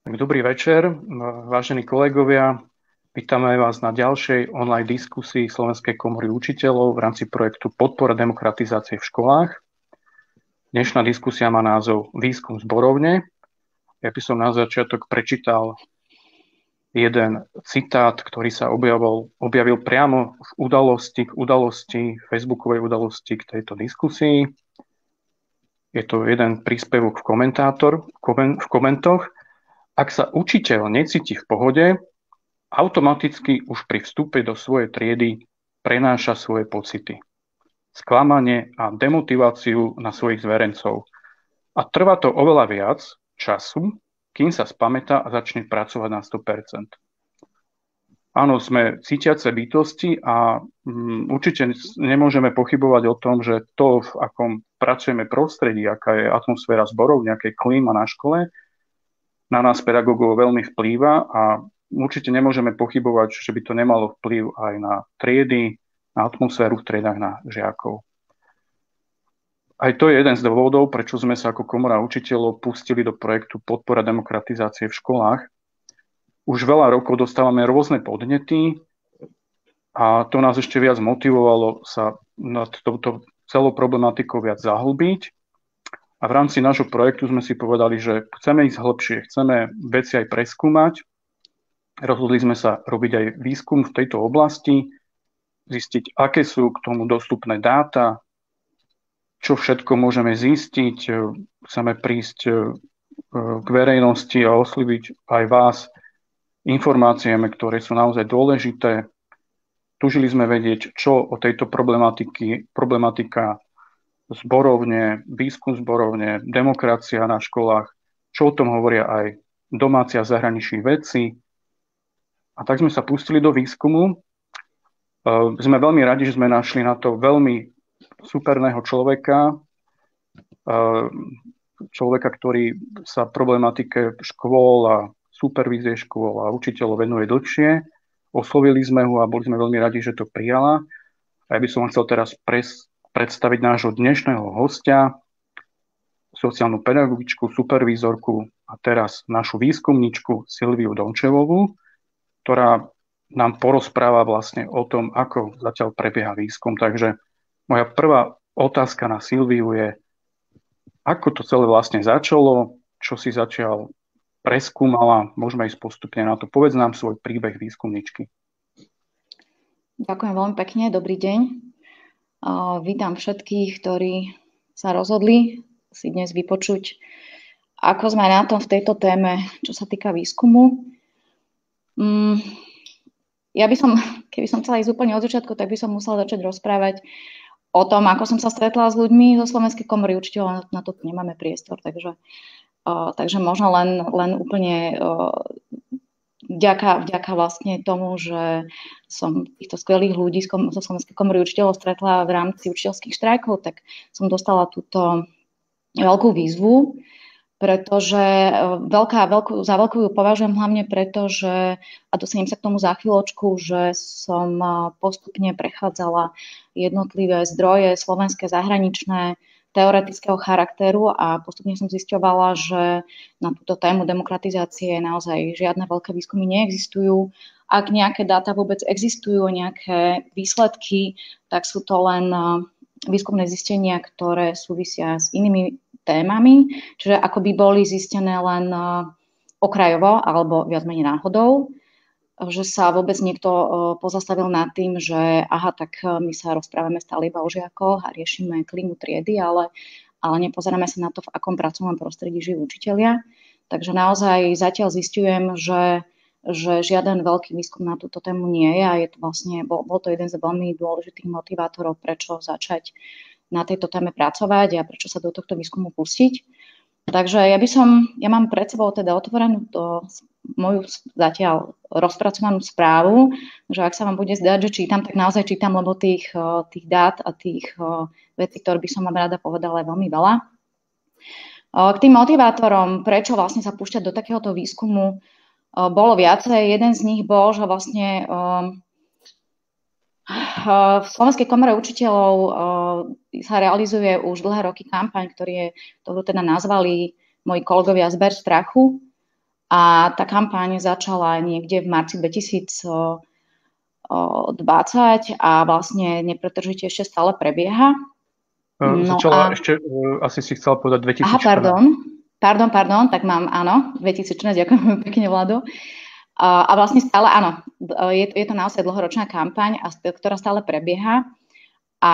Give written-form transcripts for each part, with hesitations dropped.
Dobrý večer, vážení kolegovia. Vítame vás na ďalšej online diskusii Slovenskej komory učiteľov v rámci projektu Podpora demokratizácie v školách. Dnešná diskusia má názov Výskum zborovne. Ja by som na začiatok prečítal jeden citát, ktorý sa objavil priamo v udalosti, Facebookovej udalosti k tejto diskusii. Je to jeden príspevok v komentoch. Ak sa učiteľ necíti v pohode, automaticky už pri vstupe do svojej triedy prenáša svoje pocity, sklamanie a demotiváciu na svojich zverencov. A trvá to oveľa viac času, kým sa spamätá a začne pracovať na 100%. Áno, sme cítiace bytosti a určite nemôžeme pochybovať o tom, že to, v akom pracujeme prostredí, aká je atmosféra zborov, nejaké klíma na škole, na nás pedagógov veľmi vplýva a určite nemôžeme pochybovať, že by to nemalo vplyv aj na triedy, na atmosféru v triedách, na žiakov. Aj to je jeden z dôvodov, prečo sme sa ako komora učiteľov pustili do projektu Podpora demokratizácie v školách. Už veľa rokov dostávame rôzne podnety a to nás ešte viac motivovalo sa nad touto celou problematikou viac zahlbiť. A v rámci nášho projektu sme si povedali, že chceme ísť hlbšie, chceme veci aj preskúmať. Rozhodli sme sa robiť aj výskum v tejto oblasti, zistiť, aké sú k tomu dostupné dáta, čo všetko môžeme zistiť. Chceme prísť k verejnosti a osloviť aj vás informáciami, ktoré sú naozaj dôležité. Tužili sme vedieť, čo o tejto problematika zborovne, výskum zborovne, demokracia na školách, čo o tom hovoria aj domáci a zahraniční vedci. A tak sme sa pustili do výskumu. Sme veľmi radi, že sme našli na to veľmi superného človeka, ktorý sa problematike škôl a supervízie škôl a učiteľov venuje dlhšie. Oslovili sme ho a boli sme veľmi radi, že to prijala. A ja by som vám chcel teraz predstaviť nášho dnešného hostia, sociálnu pedagogičku, supervízorku a teraz našu výskumničku Silviu Dončevovú, ktorá nám porozpráva vlastne o tom, ako zatiaľ prebieha výskum. Takže moja prvá otázka na Silviu je, ako to celé vlastne začalo, čo si zatiaľ preskúmala, môžeme ísť postupne na to. Povedz nám svoj príbeh výskumničky. Ďakujem veľmi pekne, dobrý deň. Vítam všetkých, ktorí sa rozhodli si dnes vypočuť, ako sme na tom v tejto téme, čo sa týka výskumu. Ja by som, keby som chcela ísť úplne od začiatku, tak by som musela začať rozprávať o tom, ako som sa stretla s ľuďmi zo Slovenskej komory učiteľov. Na to nemáme priestor, takže možno len úplne vďaka vlastne tomu, že som týchto skvelých ľudí zo Slovenskej komory učiteľov stretla v rámci učiteľských štrajkov, tak som dostala túto veľkú výzvu, pretože za veľkú ju považujem hlavne preto, že, a dostanem sa k tomu za chvíľočku, že som postupne prechádzala jednotlivé zdroje slovenské, zahraničné, teoretického charakteru a postupne som zisťovala, že na túto tému demokratizácie naozaj žiadne veľké výskumy neexistujú. Ak nejaké dáta vôbec existujú, nejaké výsledky, tak sú to len výskumné zistenia, ktoré súvisia s inými témami, čiže ako by boli zistené len okrajovo alebo viac menej náhodou, že sa vôbec niekto pozastavil nad tým, že aha, tak my sa rozprávame stále iba o žiakoch a riešime klímu triedy, ale nepozeráme sa na to, v akom pracovnom prostredí žijú učitelia. Takže naozaj zatiaľ zistujem, že žiaden veľký výskum na túto tému nie je a je to vlastne, bol to jeden z veľmi dôležitých motivátorov, prečo začať na tejto téme pracovať a prečo sa do tohto výskumu pustiť. Takže ja mám pred sebou teda otvorenú moju zatiaľ rozpracovanú správu, že ak sa vám bude zdať, že čítam, tak naozaj čítam, lebo tých dát a tých vecí, ktoré by som vám rada povedala, je veľmi veľa. K tým motivátorom, prečo vlastne sa púšťať do takéhoto výskumu, bolo viacej. Jeden z nich bol, že vlastne v Slovenskej komore učiteľov sa realizuje už dlhé roky kampaň, ktorú teda nazvali moji kolegovia Zber strachu. A tá kampaň začala niekde v marci 2020 a vlastne nepretržite ešte stále prebieha. No Začala ešte, asi si chcela povedať 2014. Aha, pardon, tak mám, áno, 2014, ďakujem pekne, Vlado. A vlastne stále, áno, je to naozaj dlhoročná kampaň, ktorá stále prebieha. A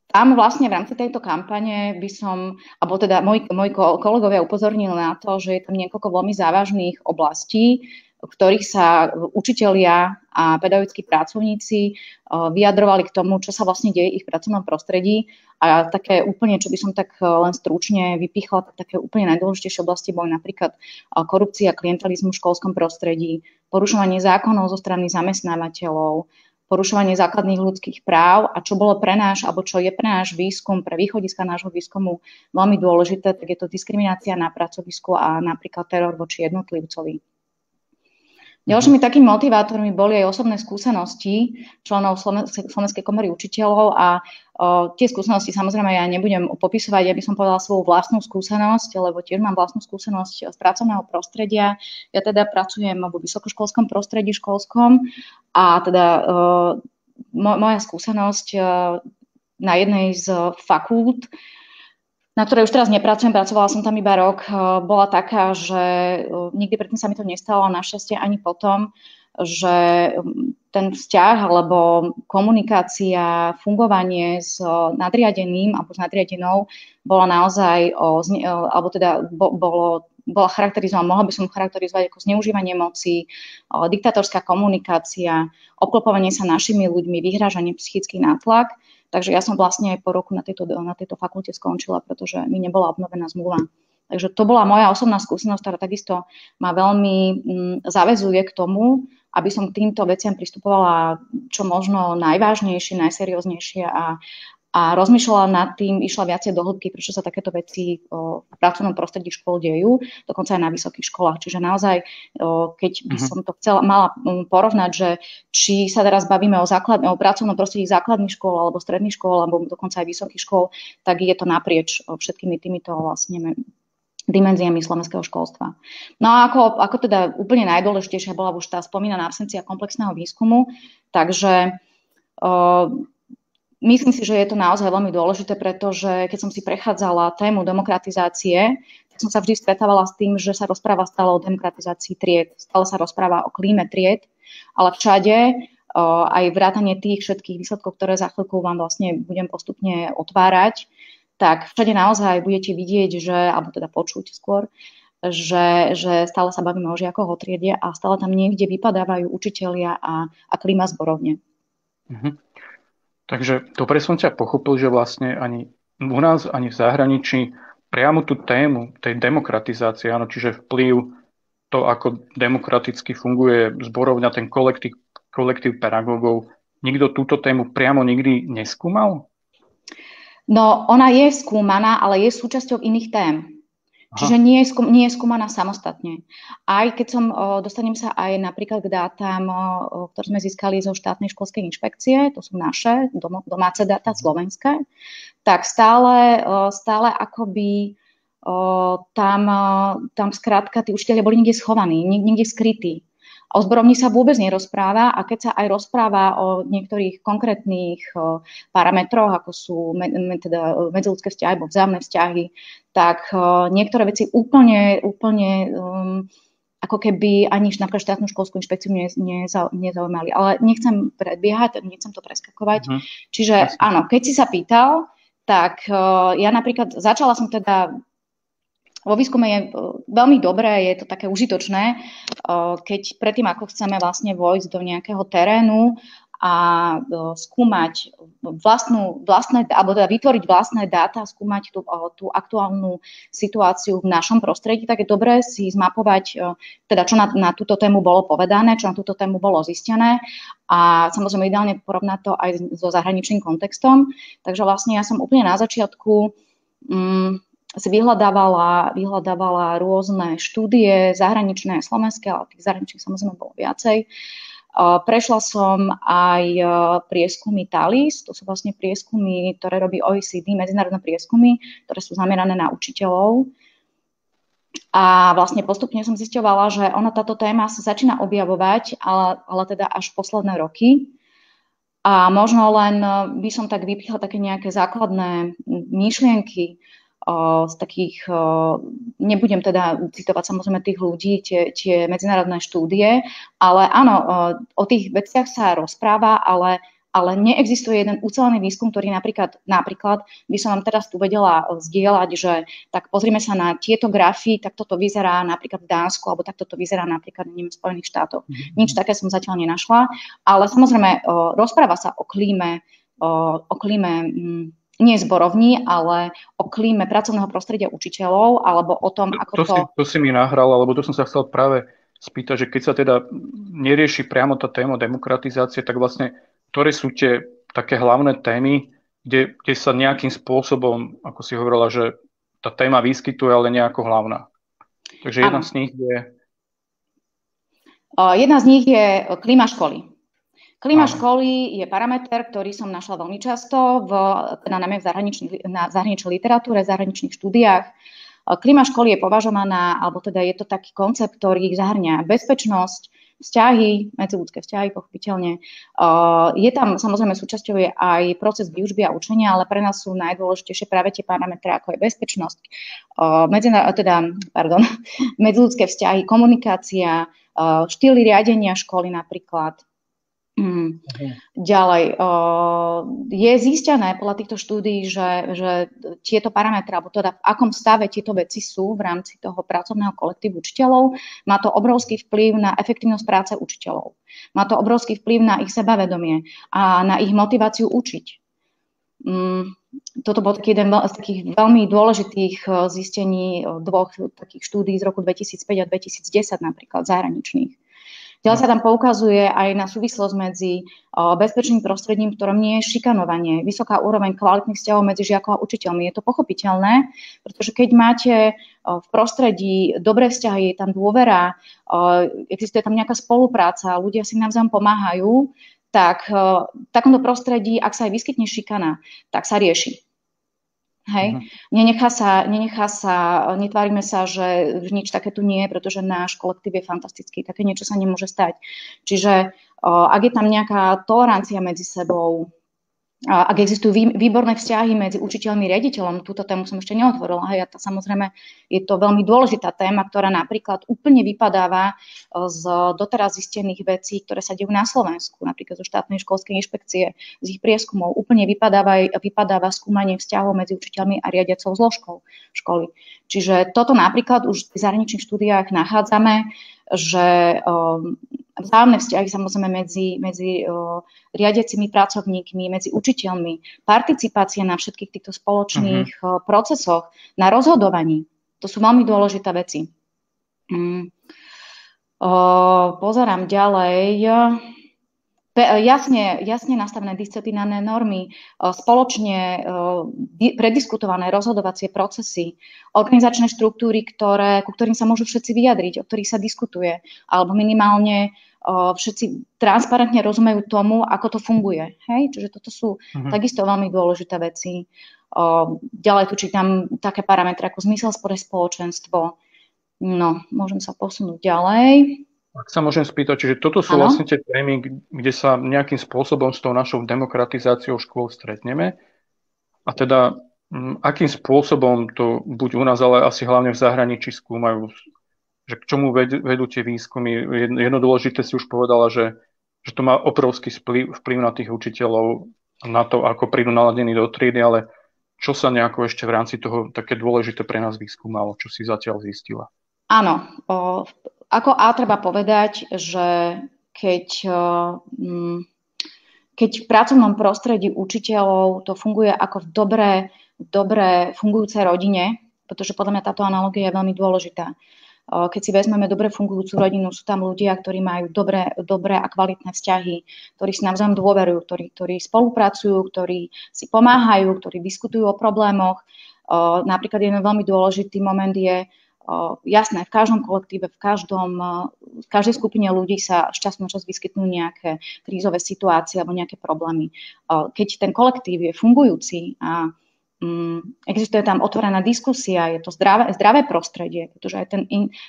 tam vlastne v rámci tejto kampane by som, alebo teda moji kolegovia upozornili na to, že je tam niekoľko veľmi závažných oblastí, v ktorých sa učitelia a pedagogickí pracovníci vyjadrovali k tomu, čo sa vlastne deje v ich pracovnom prostredí. A také úplne, čo by som tak len stručne vypichla, tak také úplne najdôležitejšie oblasti boli napríklad korupcia, klientelizmus v školskom prostredí, porušovanie zákonov zo strany zamestnávateľov, porušovanie základných ľudských práv a čo bolo pre náš, alebo čo je pre náš výskum, pre východiska nášho výskumu veľmi dôležité, tak je to diskriminácia na pracovisku a napríklad teror voči jednotlivcovi. Ďalšími takými motivátormi boli aj osobné skúsenosti členov Slovenskej komory učiteľov a tie skúsenosti samozrejme ja nebudem popisovať, ja by som povedala svoju vlastnú skúsenosť, lebo tiež mám vlastnú skúsenosť z pracovného prostredia. Ja teda pracujem vo vysokoškolskom prostredí školskom a teda moja skúsenosť na jednej z fakult, na ktorej už teraz nepracujem, pracovala som tam iba rok, bola taká, že nikdy predtým sa mi to nestalo, našťastie ani potom, že ten vzťah alebo komunikácia, fungovanie s nadriadeným alebo s nadriadenou bola naozaj, alebo teda bola charakterizovaná, mohla by som charakterizovať ako zneužívanie moci, diktatorská komunikácia, obklopovanie sa našimi ľuďmi, vyhrážanie, psychický nátlak. Takže ja som vlastne aj po roku na tejto fakulte skončila, pretože mi nebola obnovená zmluva. Takže to bola moja osobná skúsenosť, ktorá takisto ma veľmi zaväzuje k tomu, aby som k týmto veciam pristupovala čo možno najvážnejšie, najserióznejšie a rozmýšľala nad tým, išla viacej do hĺbky, prečo sa takéto veci v pracovnom prostredí škôl dejú, dokonca aj na vysokých školách. Čiže naozaj, keď by som to mala porovnať, že či sa teraz bavíme o pracovnom prostredí základných škôl alebo stredných škôl alebo dokonca aj vysokých škôl, tak je to naprieč všetkými týmito vlastne dimenziami slovenského školstva. No a ako teda úplne najdôležitejšia bola už tá spomínaná absencia komplexného výskumu, takže myslím si, že je to naozaj veľmi dôležité, pretože keď som si prechádzala tému demokratizácie, tak som sa vždy stretávala s tým, že sa rozpráva stále o demokratizácii tried, stále sa rozpráva o klíme tried, ale všade aj vrátanie tých všetkých výsledkov, ktoré za chvíľku vám vlastne budem postupne otvárať, tak všade naozaj budete vidieť, alebo teda počuť skôr, že stále sa bavíme o žiakoch, o triede a stále tam niekde vypadávajú učitelia a klíma zborovne. Mhm. Takže dobre som ťa pochopil, že vlastne ani u nás, ani v zahraničí priamo tú tému tej demokratizácie, áno, čiže vplyv to, ako demokraticky funguje zborovňa, ten kolektív pedagógov, nikto túto tému priamo nikdy neskúmal? No, ona je skúmaná, ale je súčasťou iných tém. Čiže nie je skúmaná samostatne. Aj keď dostanem sa aj napríklad k dátam, ktoré sme získali zo štátnej školskej inšpekcie, to sú naše domáce dáta slovenské, tak stále akoby tam skrátka tí učitelia boli niekde schovaní, niekde skrytí. O zborovni sa vôbec nerozpráva a keď sa aj rozpráva o niektorých konkrétnych parametroch, ako sú medziľudské vzťahy alebo vzájomné vzťahy, tak niektoré veci úplne ako keby ani napríklad štátnu školskú inšpekciu nezaujímali. Ale nechcem predbiehať, nechcem to preskakovať. Čiže áno, keď si sa pýtal, tak ja napríklad začala som teda vo výskume je veľmi dobré, je to také užitočné, keď predtým, ako chceme vlastne vojsť do nejakého terénu a skúmať alebo teda vytvoriť vlastné dáta, skúmať tú aktuálnu situáciu v našom prostredí, tak je dobré si zmapovať, teda čo na túto tému bolo povedané, čo na túto tému bolo zistené a samozrejme ideálne porovnať to aj so zahraničným kontextom. Takže vlastne ja som úplne na začiatku si vyhľadávala rôzne štúdie, zahraničné a slovenské, ale tých zahraničných samozrejme bolo viacej. Prešla som aj prieskumy TALIS, to sú vlastne prieskumy, ktoré robí OECD, medzinárodné prieskumy, ktoré sú zamerané na učiteľov. A vlastne postupne som zisťovala, že táto téma sa začína objavovať, ale teda až posledné roky. A možno len by som tak vypichla také nejaké základné myšlienky z takých, nebudem teda citovať samozrejme tých ľudí, tie medzinárodné štúdie, ale áno, o tých veciach sa rozpráva, ale neexistuje jeden ucelený výskum, ktorý napríklad by som vám teraz tu vedela zdieľať, že tak pozrime sa na tieto grafy, tak toto vyzerá napríklad v Dánsku, alebo tak toto vyzerá napríklad v Spojených štátoch. Nič také som zatiaľ nenašla, ale samozrejme rozpráva sa o klíme nie zborovní, ale o klíme pracovného prostredia učiteľov, alebo o tom, ako to si mi nahral, alebo to som sa chcel práve spýtať, že keď sa teda nerieši priamo tá téma demokratizácie, tak vlastne ktoré sú tie také hlavné témy, kde sa nejakým spôsobom, ako si hovorila, že tá téma vyskytuje, ale nejako hlavná. Takže jedna z nich je... Jedna z nich je klíma školy. Klíma školy je parameter, ktorý som našla veľmi často najmä v zahraničnej literatúre, v zahraničných štúdiách. Klíma školy je považovaná, alebo teda je to taký koncept, ktorý zahŕňa bezpečnosť, vzťahy, medziľudské vzťahy, pochopiteľne. Je tam samozrejme súčasťou je aj proces výučby a učenia, ale pre nás sú najdôležitejšie práve tie parametre, ako je bezpečnosť, medziľudské vzťahy, komunikácia, štýly riadenia školy napríklad. Ďalej, je zistené podľa týchto štúdií, že tieto parametre, alebo teda v akom stave tieto veci sú v rámci toho pracovného kolektívu učiteľov, má to obrovský vplyv na efektívnosť práce učiteľov. Má to obrovský vplyv na ich sebavedomie a na ich motiváciu učiť. Toto bol taký jeden z takých veľmi dôležitých zistení dvoch takých štúdií z roku 2005 a 2010 napríklad zahraničných. Ďalej sa tam poukazuje aj na súvislosť medzi bezpečným prostredím, v ktorom nie je šikanovanie, vysoká úroveň kvalitných vzťahov medzi žiakom a učiteľmi. Je to pochopiteľné, pretože keď máte v prostredí dobré vzťahy, je tam dôvera, existuje tam nejaká spolupráca, ľudia si navzájom pomáhajú, tak v takomto prostredí, ak sa aj vyskytne šikana, tak sa rieši. Hej. Nenechá sa, netvárime sa, že nič také tu nie je, pretože náš kolektív je fantastický. Také niečo sa nemôže stať. Čiže ak je tam nejaká tolerancia medzi sebou, ak existujú výborné vzťahy medzi učiteľmi a riaditeľom, túto tému som ešte neotvorila, hej, a to samozrejme je to veľmi dôležitá téma, ktorá napríklad úplne vypadáva z doteraz zistených vecí, ktoré sa dejú na Slovensku, napríklad zo štátnej školskej inšpekcie, z ich prieskumov, úplne vypadáva skúmanie vzťahov medzi učiteľmi a riadiacou zložkou školy. Čiže toto napríklad už v zahraničných štúdiách nachádzame, že vzájomné vzťahy samozrejme medzi riadiacimi pracovníkmi, medzi učiteľmi, participácia na všetkých týchto spoločných procesoch, na rozhodovaní. To sú veľmi dôležité veci. Pozerám ďalej. Jasne nastavené disciplinárne normy, spoločne prediskutované rozhodovacie procesy, organizačné štruktúry, ku ktorým sa môžu všetci vyjadriť, o ktorých sa diskutuje, alebo minimálne všetci transparentne rozumejú tomu, ako to funguje. Hej? Čiže toto sú takisto veľmi dôležité veci. Ďalej tu čítam také parametre ako zmysel pre spoločenstvo. No, môžem sa posunúť ďalej. Ak sa môžem spýtať, čiže toto sú vlastne tie témy, kde sa nejakým spôsobom s tou našou demokratizáciou škôl stretneme. A teda, akým spôsobom to buď u nás, ale asi hlavne v zahraničí skúmajú, že k čomu vedú tie výskumy. Jedno dôležité si už povedala, že to má obrovský vplyv na tých učiteľov, na to, ako prídu naladení do triedy, ale čo sa nejako ešte v rámci toho také dôležité pre nás vyskúmalo, čo si zatiaľ zistila? Áno, ako treba povedať, že keď v pracovnom prostredí učiteľov to funguje ako v dobre fungujúcej rodine, pretože podľa mňa táto analogia je veľmi dôležitá. Keď si vezmeme dobre fungujúcu rodinu, sú tam ľudia, ktorí majú dobré a kvalitné vzťahy, ktorí si navzájom dôverujú, ktorí spolupracujú, ktorí si pomáhajú, ktorí diskutujú o problémoch. Napríklad jeden veľmi dôležitý moment je, jasné, v každom kolektíve, v každej skupine ľudí sa z času na čas vyskytnú nejaké krízové situácie alebo nejaké problémy. Keď ten kolektív je fungujúci a existuje tam otvorená diskusia, je to zdravé prostredie, pretože aj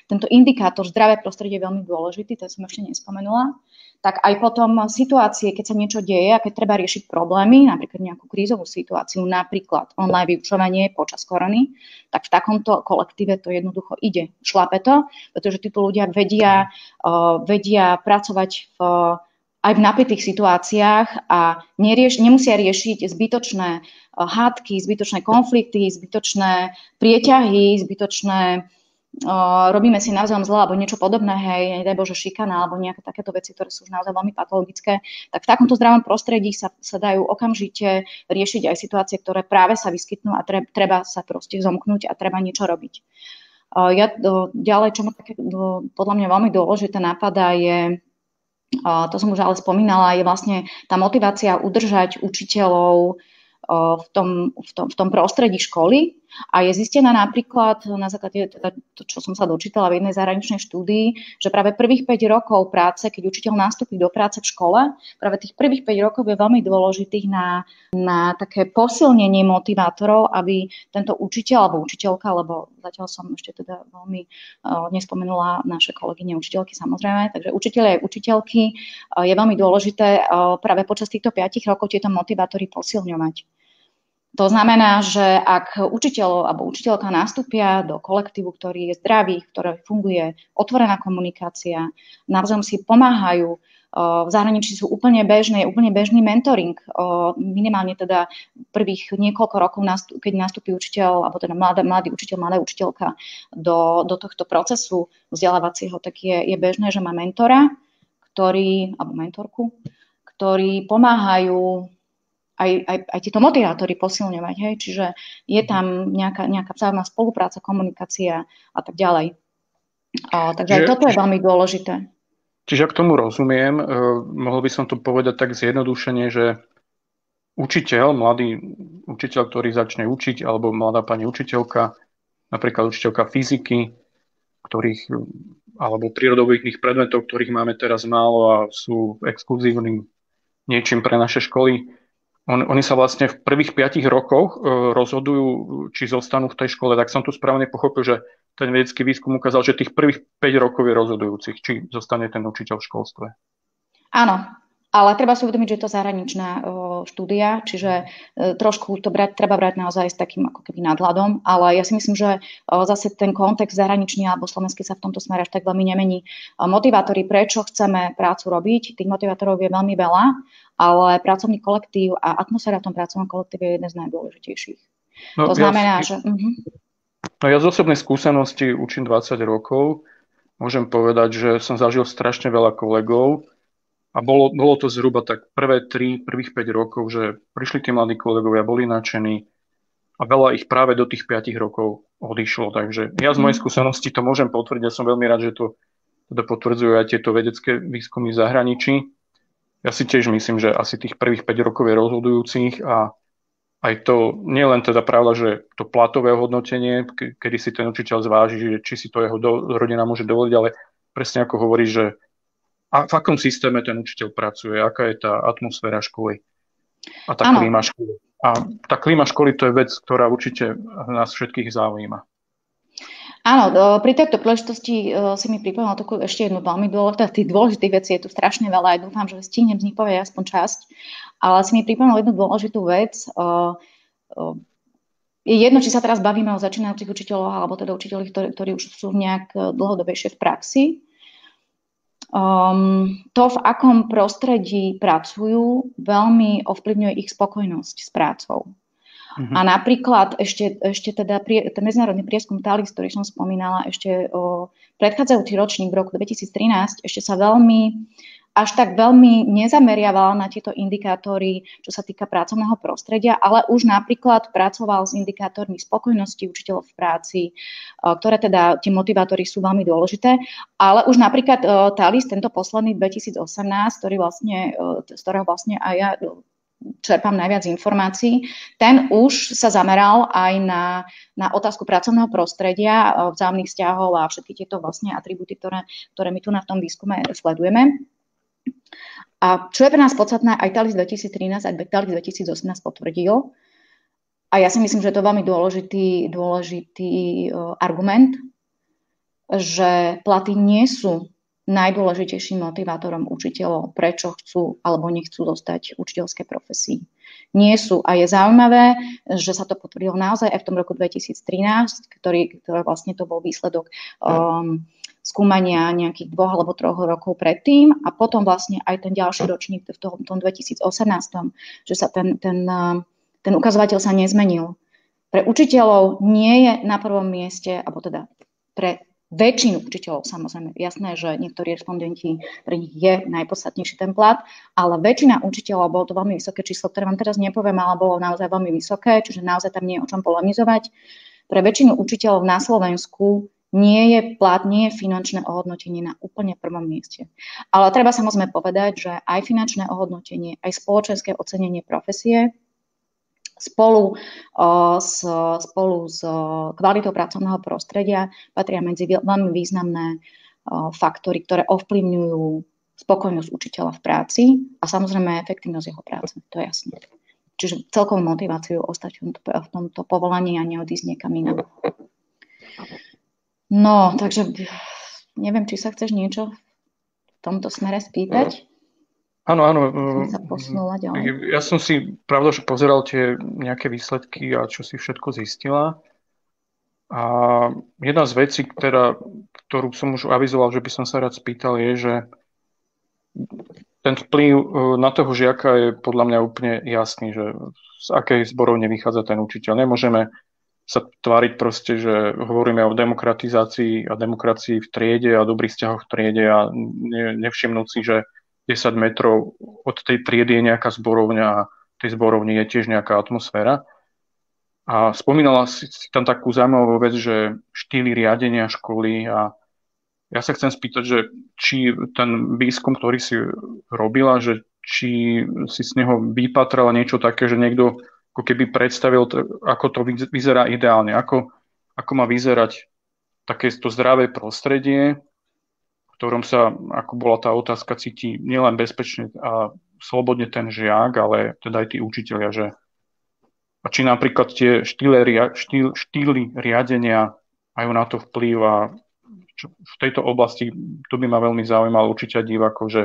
tento indikátor zdravé prostredie je veľmi dôležitý, to som ešte nespomenula, tak aj potom situácie, keď sa niečo deje a keď treba riešiť problémy, napríklad nejakú krízovú situáciu, napríklad online vyučovanie počas korony, tak v takomto kolektíve to jednoducho ide. Šlape to, pretože títo ľudia vedia pracovať aj v napätých situáciách a nemusia riešiť zbytočné hádky, zbytočné konflikty, zbytočné prieťahy, robíme si navzájom zle alebo niečo podobné, hej, nedaj Bože šikana alebo nejaké takéto veci, ktoré sú už naozaj veľmi patologické, tak v takomto zdravom prostredí sa dajú okamžite riešiť aj situácie, ktoré práve sa vyskytnú a treba sa proste zomknúť a treba niečo robiť. Ďalej, čo ma také podľa mňa veľmi dôležité napadá, je, to som už ale spomínala, je vlastne tá motivácia udržať učiteľov v tom prostredí školy a je zistená napríklad na základe to, čo som sa dočítala v jednej zahraničnej štúdii, že práve prvých 5 rokov práce, keď učiteľ nastúpi do práce v škole, práve tých prvých 5 rokov je veľmi dôležitých na také posilnenie motivátorov, aby tento učiteľ alebo učiteľka, lebo zatiaľ som ešte teda veľmi nespomenula naše kolegyne učiteľky samozrejme, takže učiteľe aj učiteľky je veľmi dôležité práve počas týchto 5 rokov tieto motivátory posilňovať. To znamená, že ak učiteľ alebo učiteľka nastúpia do kolektívu, ktorý je zdravý, v ktorom funguje otvorená komunikácia, navzájom si pomáhajú, v zahraničí sú úplne bežný mentoring, minimálne teda prvých niekoľko rokov, keď nastúpi učiteľ, alebo teda mladý učiteľ, mladá učiteľka do tohto procesu vzdelávacieho, tak je bežné, že má mentora, alebo mentorku, ktorí pomáhajú aj títo motivátory posilňovať, hej? Čiže je tam nejaká vzájomná spolupráca, komunikácia a tak ďalej. Takže aj toto je veľmi dôležité. Čiže ak tomu rozumiem, mohol by som to povedať tak zjednodušene, že učiteľ, mladý učiteľ, ktorý začne učiť, alebo mladá pani učiteľka, napríklad učiteľka fyziky, alebo prírodovedných predmetov, ktorých máme teraz málo a sú exkluzívnym niečím pre naše školy, oni sa vlastne v prvých 5 rokoch rozhodujú, či zostanú v tej škole. Tak som tu správne pochopil, že ten vedecký výskum ukázal, že tých prvých 5 rokov je rozhodujúcich, či zostane ten učiteľ v školstve. Áno, ale treba si uvedomiť, že je to zahraničná štúdia, čiže trošku to treba brať naozaj s takým ako keby nadhľadom, ale ja si myslím, že zase ten kontext zahraničný alebo slovenský sa v tomto smere až tak veľmi nemení. Motivátory, prečo chceme prácu robiť, tých motivátorov je veľmi veľa, ale pracovný kolektív a atmosféra v tom pracovnom kolektíve je jeden z najdôležitejších. To znamená, že... No ja z osobnej skúsenosti učím 20 rokov. Môžem povedať, že som zažil strašne veľa kolegov a bolo to zhruba tak prvých 5 rokov, že prišli tí mladí kolegovia, boli nadšení a veľa ich práve do tých 5 rokov odišlo. Takže ja z mojej skúsenosti to môžem potvrdiť. Ja som veľmi rád, že to teda potvrdzujú aj tieto vedecké výskumy v zahraničí. Ja si tiež myslím, že asi tých prvých 5 rokov je rozhodujúcich a aj to nie len teda pravda, že to platové hodnotenie, kedy si ten učiteľ zváži, že či si to jeho rodina môže dovoliť, ale presne ako hovorí, že v akom systéme ten učiteľ pracuje, aká je tá atmosféra školy a tá klíma školy. A tá klíma školy to je vec, ktorá určite nás všetkých zaujíma. Áno, pri tejto príležitosti si mi pripomenula ešte jednu veľmi dôležitú. Tých dôležitých vecí je tu strašne veľa a dúfam, že stihnem z nich povedať aspoň časť. Ale si mi pripomenula jednu dôležitú vec. Je jedno, či sa teraz bavíme o začínajúcich učiteľoch alebo teda učiteľoch, ktorí už sú nejak dlhodobejšie v praxi. To, v akom prostredí pracujú, veľmi ovplyvňuje ich spokojnosť s prácou. A napríklad ešte teda ten medzinárodný prieskum TALIS, ktorý som spomínala, ešte predchádzajúci ročník v roku 2013 ešte sa až tak veľmi nezameriaval na tieto indikátory, čo sa týka pracovného prostredia, ale už napríklad pracoval s indikátormi spokojnosti učiteľov v práci, ktoré teda tie motivátory sú veľmi dôležité, ale už napríklad TALIS, tento posledný 2018, z ktorého vlastne aj ja čerpám najviac informácií, ten už sa zameral aj na otázku pracovného prostredia, vzájomných vzťahov a všetky tieto vlastne atribúty, ktoré my tu v tom výskume sledujeme. A čo je pre nás podstatné, aj TALIS 2013, aj TALIS 2018 potvrdil, A ja si myslím, že to je veľmi dôležitý argument, že platy nie sú najdôležitejším motivátorom učiteľov, prečo chcú alebo nechcú zostať v učiteľskej profesii. Nie sú. A je zaujímavé, že sa to potvrdilo naozaj aj v tom roku 2013, ktorý vlastne to bol výsledok skúmania nejakých 2 alebo 3 rokov predtým a potom vlastne aj ten ďalší ročník v tom 2018, že sa ten ukazovateľ sa nezmenil. Pre učiteľov nie je na prvom mieste, alebo teda pre väčšinu učiteľov, samozrejme, jasné, že niektorí respondenti, pre nich je najpodstatnejší ten plat, ale väčšina učiteľov, bolo to veľmi vysoké číslo, ktoré vám teraz nepoviem, ale bolo naozaj veľmi vysoké, čiže naozaj tam nie je o čom polemizovať. Pre väčšinu učiteľov na Slovensku nie je plat, nie je finančné ohodnotenie na úplne prvom mieste. Ale treba samozrejme povedať, že aj finančné ohodnotenie, aj spoločenské ocenenie profesie spolu s kvalitou pracovného prostredia patria medzi veľmi významné faktory, ktoré ovplyvňujú spokojnosť učiteľa v práci a samozrejme efektívnosť jeho práce, to je jasné. Čiže celkovú motiváciu ostať v tomto povolaní a neodísť niekam inám. No, takže neviem, či sa chceš niečo v tomto smere spýtať? Áno. Ja som si, pravda, že pozeral tie nejaké výsledky a čo si všetko zistila. A jedna z vecí, ktorú som už avizoval, že by som sa rád spýtal, je, že ten vplyv na toho žiaka je podľa mňa úplne jasný, že z akej zborovne vychádza ten učiteľ. Nemôžeme sa tváriť proste, že hovoríme o demokratizácii a demokracii v triede a dobrých vzťahoch v triede a nevšimnúť si, že 10 metrov od tej triedy je nejaká zborovňa a tej zborovni je tiež nejaká atmosféra. A spomínala si tam takú zaujímavú vec, že štýly riadenia školy a ja sa chcem spýtať, že či ten výskum, ktorý si robila, že či si z neho vypatrala niečo také, že niekto ako keby predstavil, ako to vyzerá ideálne, ako má vyzerať takéto zdravé prostredie, v ktorom sa, ako bola tá otázka, cíti nielen bezpečne a slobodne ten žiak, ale teda aj tí učitelia, že a či napríklad tie štýly riadenia majú na to vplyv a v tejto oblasti to by ma veľmi zaujímalo určite divákov, že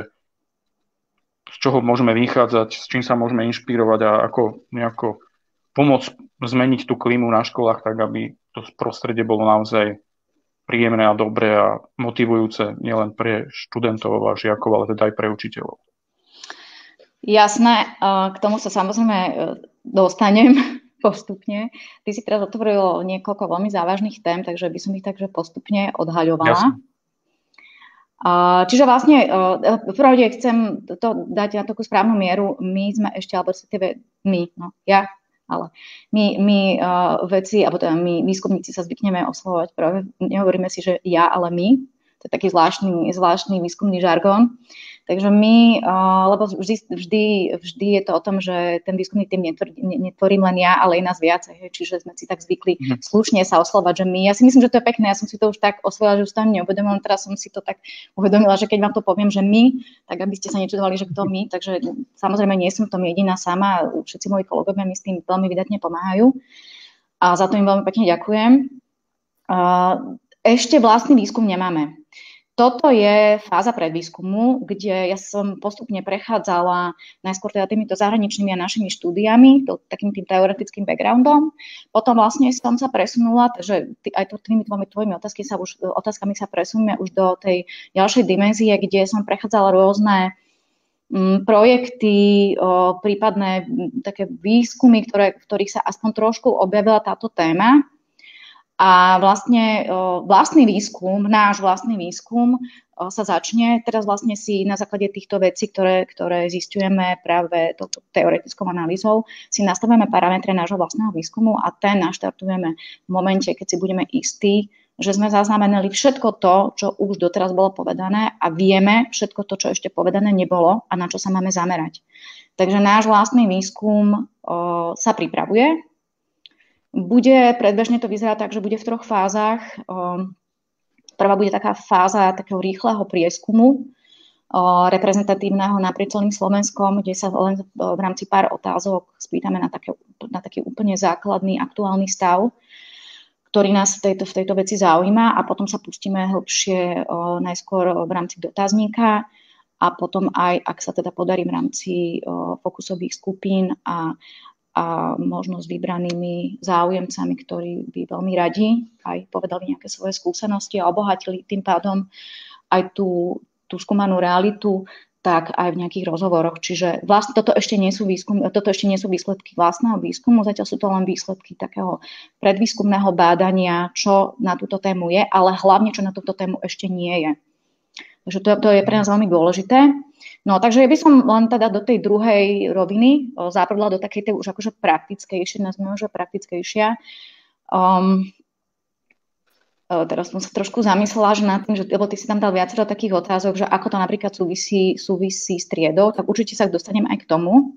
z čoho môžeme vychádzať, s čím sa môžeme inšpirovať a ako nejako pomôcť zmeniť tú klímu na školách tak, aby to prostredie bolo naozaj príjemné a dobré a motivujúce nielen pre študentov a žiakov, ale teda aj pre učiteľov. Jasné, k tomu sa samozrejme dostanem postupne. Ty si teraz otvoril niekoľko veľmi závažných tém, takže by som ich takže postupne odhaľovala. Jasne. Čiže vlastne v pravde chcem to dať na takú správnu mieru. My sme ešte, alebo my veci, alebo teda my výskumníci sa zvykneme oslovovať práve, nehovoríme si, že ja, ale my. To je taký zvláštny výskumný žargón. Takže my, lebo vždy je to o tom, že ten výskumný tým netvorím len ja, ale aj nás viacej. Čiže sme si tak zvykli slušne sa oslovať, že my. Ja si myslím, že to je pekné. Ja som si to už tak osvojila, že už tam neuvedomila. Teraz som si to tak uvedomila, že keď vám to poviem, že my, tak aby ste sa nečudovali, že kto my. Takže samozrejme nie som v tom jediná sama. Všetci moji kolegovia mi s tým veľmi vydatne pomáhajú. A za to im veľmi pekne ďakujem. Ešte vlastný výskum nemáme. Toto je fáza predvýskumu, kde ja som postupne prechádzala najskôr teda týmito zahraničnými a našimi štúdiami, takým tým teoretickým backgroundom. Potom vlastne som sa presunula, že aj tými tvojimi otázkami sa presuneme už do tej ďalšej dimenzie, kde som prechádzala rôzne projekty, prípadné také výskumy, v ktorých sa aspoň trošku objavila táto téma. A vlastne náš vlastný výskum sa začne. Teraz vlastne si na základe týchto vecí, ktoré zisťujeme práve touto teoretickou analýzou, si nastavujeme parametre nášho vlastného výskumu a ten naštartujeme v momente, keď si budeme istí, že sme zaznamenali všetko to, čo už doteraz bolo povedané a vieme všetko to, čo ešte povedané nebolo a na čo sa máme zamerať. Takže náš vlastný výskum sa pripravuje. Predbežne to vyzerá tak, že bude v 3 fázach. Prvá bude taká fáza takého rýchleho prieskumu, reprezentatívneho naprieč celým Slovenskom, kde sa len v rámci pár otázok spýtame na také na taký úplne základný aktuálny stav, ktorý nás v tejto veci zaujíma, a potom sa pustíme hlbšie najskôr v rámci dotazníka a potom aj, ak sa teda podarí v rámci fokusových skupín a možno s vybranými záujemcami, ktorí by veľmi radi aj povedali nejaké svoje skúsenosti a obohatili tým pádom aj tú skúmanú realitu, tak aj v nejakých rozhovoroch. Čiže vlastne toto ešte nie sú výsledky vlastného výskumu, zatiaľ sú to len výsledky takého predvýskumného bádania, čo na túto tému je, ale hlavne, čo na túto tému ešte nie je. Takže to je pre nás veľmi dôležité. No, takže ja by som len teda do tej druhej roviny západla do takej tej už akože praktickejšie, nazvime, že praktickejšia. Teraz som sa trošku zamyslela, že nad tým, že lebo ty si tam dal viacero takých otázok, že ako to napríklad súvisí s triedou, tak určite sa dostanem aj k tomu.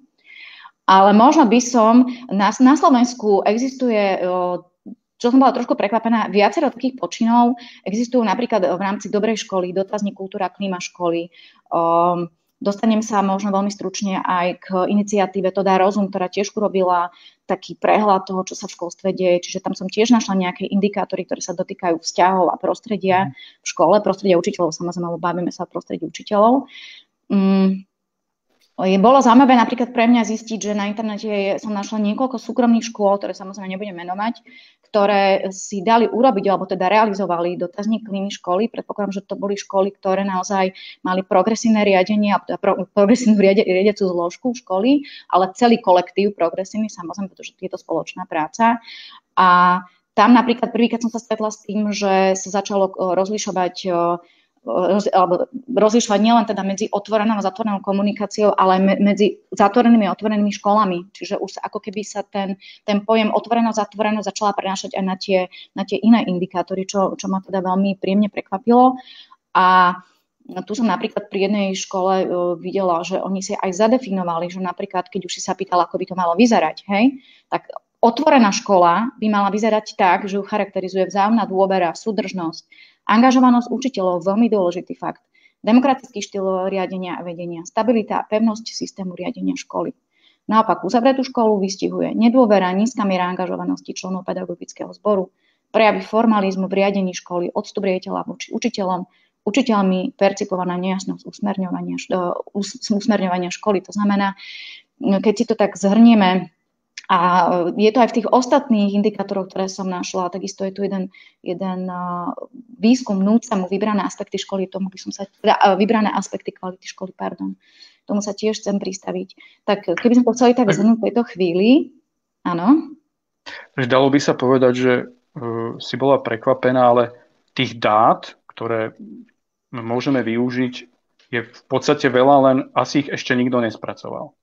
Ale možno by som, na Slovensku existuje, čo som bola trošku prekvapená, viacero takých počinov. Existujú napríklad v rámci Dobrej školy, dotazník kultúra, klíma školy. Dostanem sa možno veľmi stručne aj k iniciatíve To dá rozum, ktorá tiež urobila taký prehľad toho, čo sa v školstve deje. Čiže tam som tiež našla nejaké indikátory, ktoré sa dotýkajú vzťahov a prostredia v škole, prostredia učiteľov, samozrejme, bavíme sa o prostredí učiteľov. Bolo zaujímavé napríklad pre mňa zistiť, že na internete som našla niekoľko súkromných škôl, ktoré samozrejme nebudem menovať, ktoré si dali urobiť, alebo teda realizovali dotazník klímy školy. Predpokladám, že to boli školy, ktoré naozaj mali progresívne riadenie, progresívnu riadiacu zložku školy, ale celý kolektív progresívny, samozrejme, pretože je to spoločná práca. A tam napríklad prvýkrát som sa stretla s tým, že sa začalo rozlišovať nielen teda medzi otvorenou a zatvorenou komunikáciou, ale medzi zatvorenými a otvorenými školami. Čiže už ako keby sa ten pojem otvoreno-zatvoreno začala prenášať aj na tie iné indikátory, čo ma teda veľmi príjemne prekvapilo. A tu som napríklad pri jednej škole videla, že oni si aj zadefinovali, že napríklad, keď už si sa pýtala, ako by to malo vyzerať, hej, tak otvorená škola by mala vyzerať tak, že ju charakterizuje vzájomná dôvera, súdržnosť, angažovanosť učiteľov, veľmi dôležitý fakt, demokratický štýl riadenia a vedenia, stabilita a pevnosť systému riadenia školy. Naopak, uzavretú školu vystihuje nedôvera, nízka miera angažovanosti členov pedagogického zboru, prejavy formalizmu v riadení školy, odstup riaditeľa voči učiteľom, učiteľmi percipovaná nejasnosť usmerňovania školy. To znamená, keď si to tak zhrnieme, a je to aj v tých ostatných indikátoroch, ktoré som našla, takisto je tu jeden výskum NÚCEMu, vybrané aspekty školy, vybrané aspekty kvality školy, tomu sa tiež chcem pristaviť. Tak keby sme to chceli tak zhrnúť v tejto chvíli, áno. Dalo by sa povedať, že si bola prekvapená, ale tých dát, ktoré môžeme využiť, je v podstate veľa, len asi ich ešte nikto nespracoval.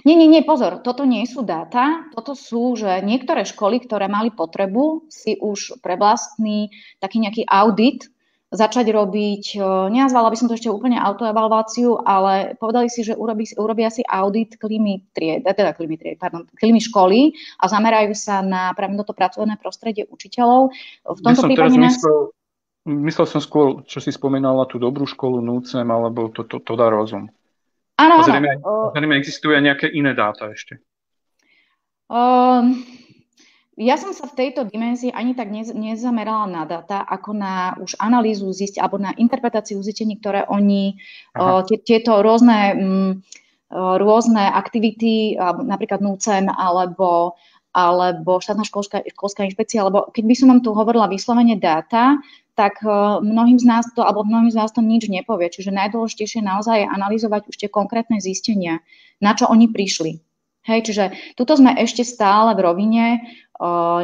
Nie, pozor, toto nie sú dáta, toto sú, že niektoré školy, ktoré mali potrebu si už pre vlastný taký nejaký audit začať robiť, nenazvala by som to ešte úplne autoevaluáciu, ale povedali si, že urobia si audit klímy školy a zamerajú sa na práve toto pracovné prostredie učiteľov. V tomto prípade myslel som skôr, čo si spomínala, tú dobrú školu NÚCEM alebo to dá rozum. Áno. Zrejme existujú aj nejaké iné dáta ešte. Ja som sa v tejto dimenzii ani tak nezamerala na dáta, ako na už analýzu alebo na interpretáciu zistení, ktoré oni, tieto rôzne aktivity, napríklad NÚCEM alebo štátna školská inšpekcia, alebo keď by som vám tu hovorila vyslovene dáta, tak mnohým z nás to nič nepovie. Čiže najdôležitejšie naozaj je analyzovať už tie konkrétne zistenia, na čo oni prišli. Hej, čiže tuto sme ešte stále v rovine.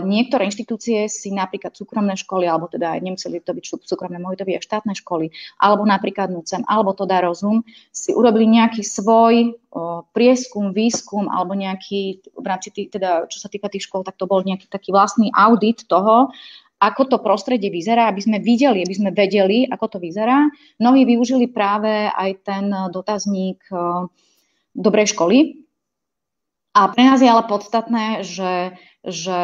Niektoré inštitúcie si napríklad súkromné školy, alebo teda nemuseli to byť súkromné, mohli to byť aj štátne školy, alebo napríklad NÚCEM, alebo To dá rozum, si urobili nejaký svoj prieskum, výskum, alebo nejaký, v rámci teda, čo sa týka tých škôl, tak to bol nejaký taký vlastný audit toho, ako to prostredie vyzerá, aby sme vedeli, ako to vyzerá. Mnohí využili práve aj ten dotazník Dobrej školy. A pre nás je ale podstatné, že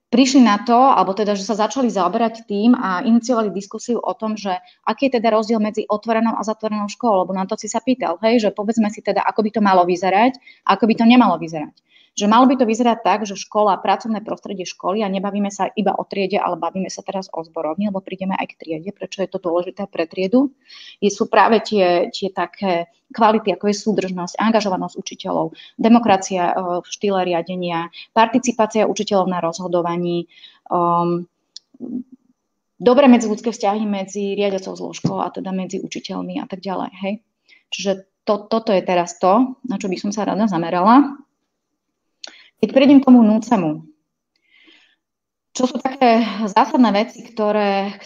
prišli na to, alebo teda, že sa začali zaoberať tým a iniciovali diskusiu o tom, že aký je teda rozdiel medzi otvorenou a zatvorenou školou, lebo na to si sa pýtal, hej, že povedzme si teda, ako by to malo vyzerať a ako by to nemalo vyzerať. že malo by to vyzerať tak, že škola, pracovné prostredie školy, a nebavíme sa iba o triede, ale bavíme sa teraz o zborovni, lebo prídeme aj k triede, prečo je to dôležité pre triedu, sú práve tie také kvality, ako je súdržnosť, angažovanosť učiteľov, demokracia v štýle riadenia, participácia učiteľov na rozhodovaní, dobré medziľudské vzťahy medzi riadiacou zložkou a teda medzi učiteľmi a tak ďalej. Hej? Čiže toto je teraz to, na čo by som sa rada zamerala. Keď prejdem k tomu núcemu, čo sú také zásadné veci, ktoré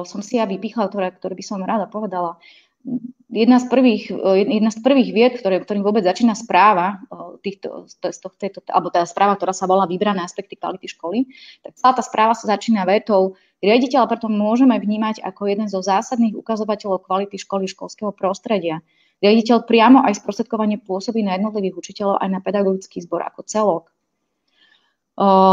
som si ja vypichla, ktoré by som rada povedala. Jedna z prvých vied, ktorým vôbec začína správa, alebo tá správa, ktorá sa volá Vybrané aspekty kvality školy, tak celá tá správa sa začína vetou: riaditeľa preto môžeme vnímať ako jeden zo zásadných ukazovateľov kvality školy, školského prostredia. Riaditeľ priamo aj sprostredkovane pôsobí na jednotlivých učiteľov aj na pedagogický zbor ako celok.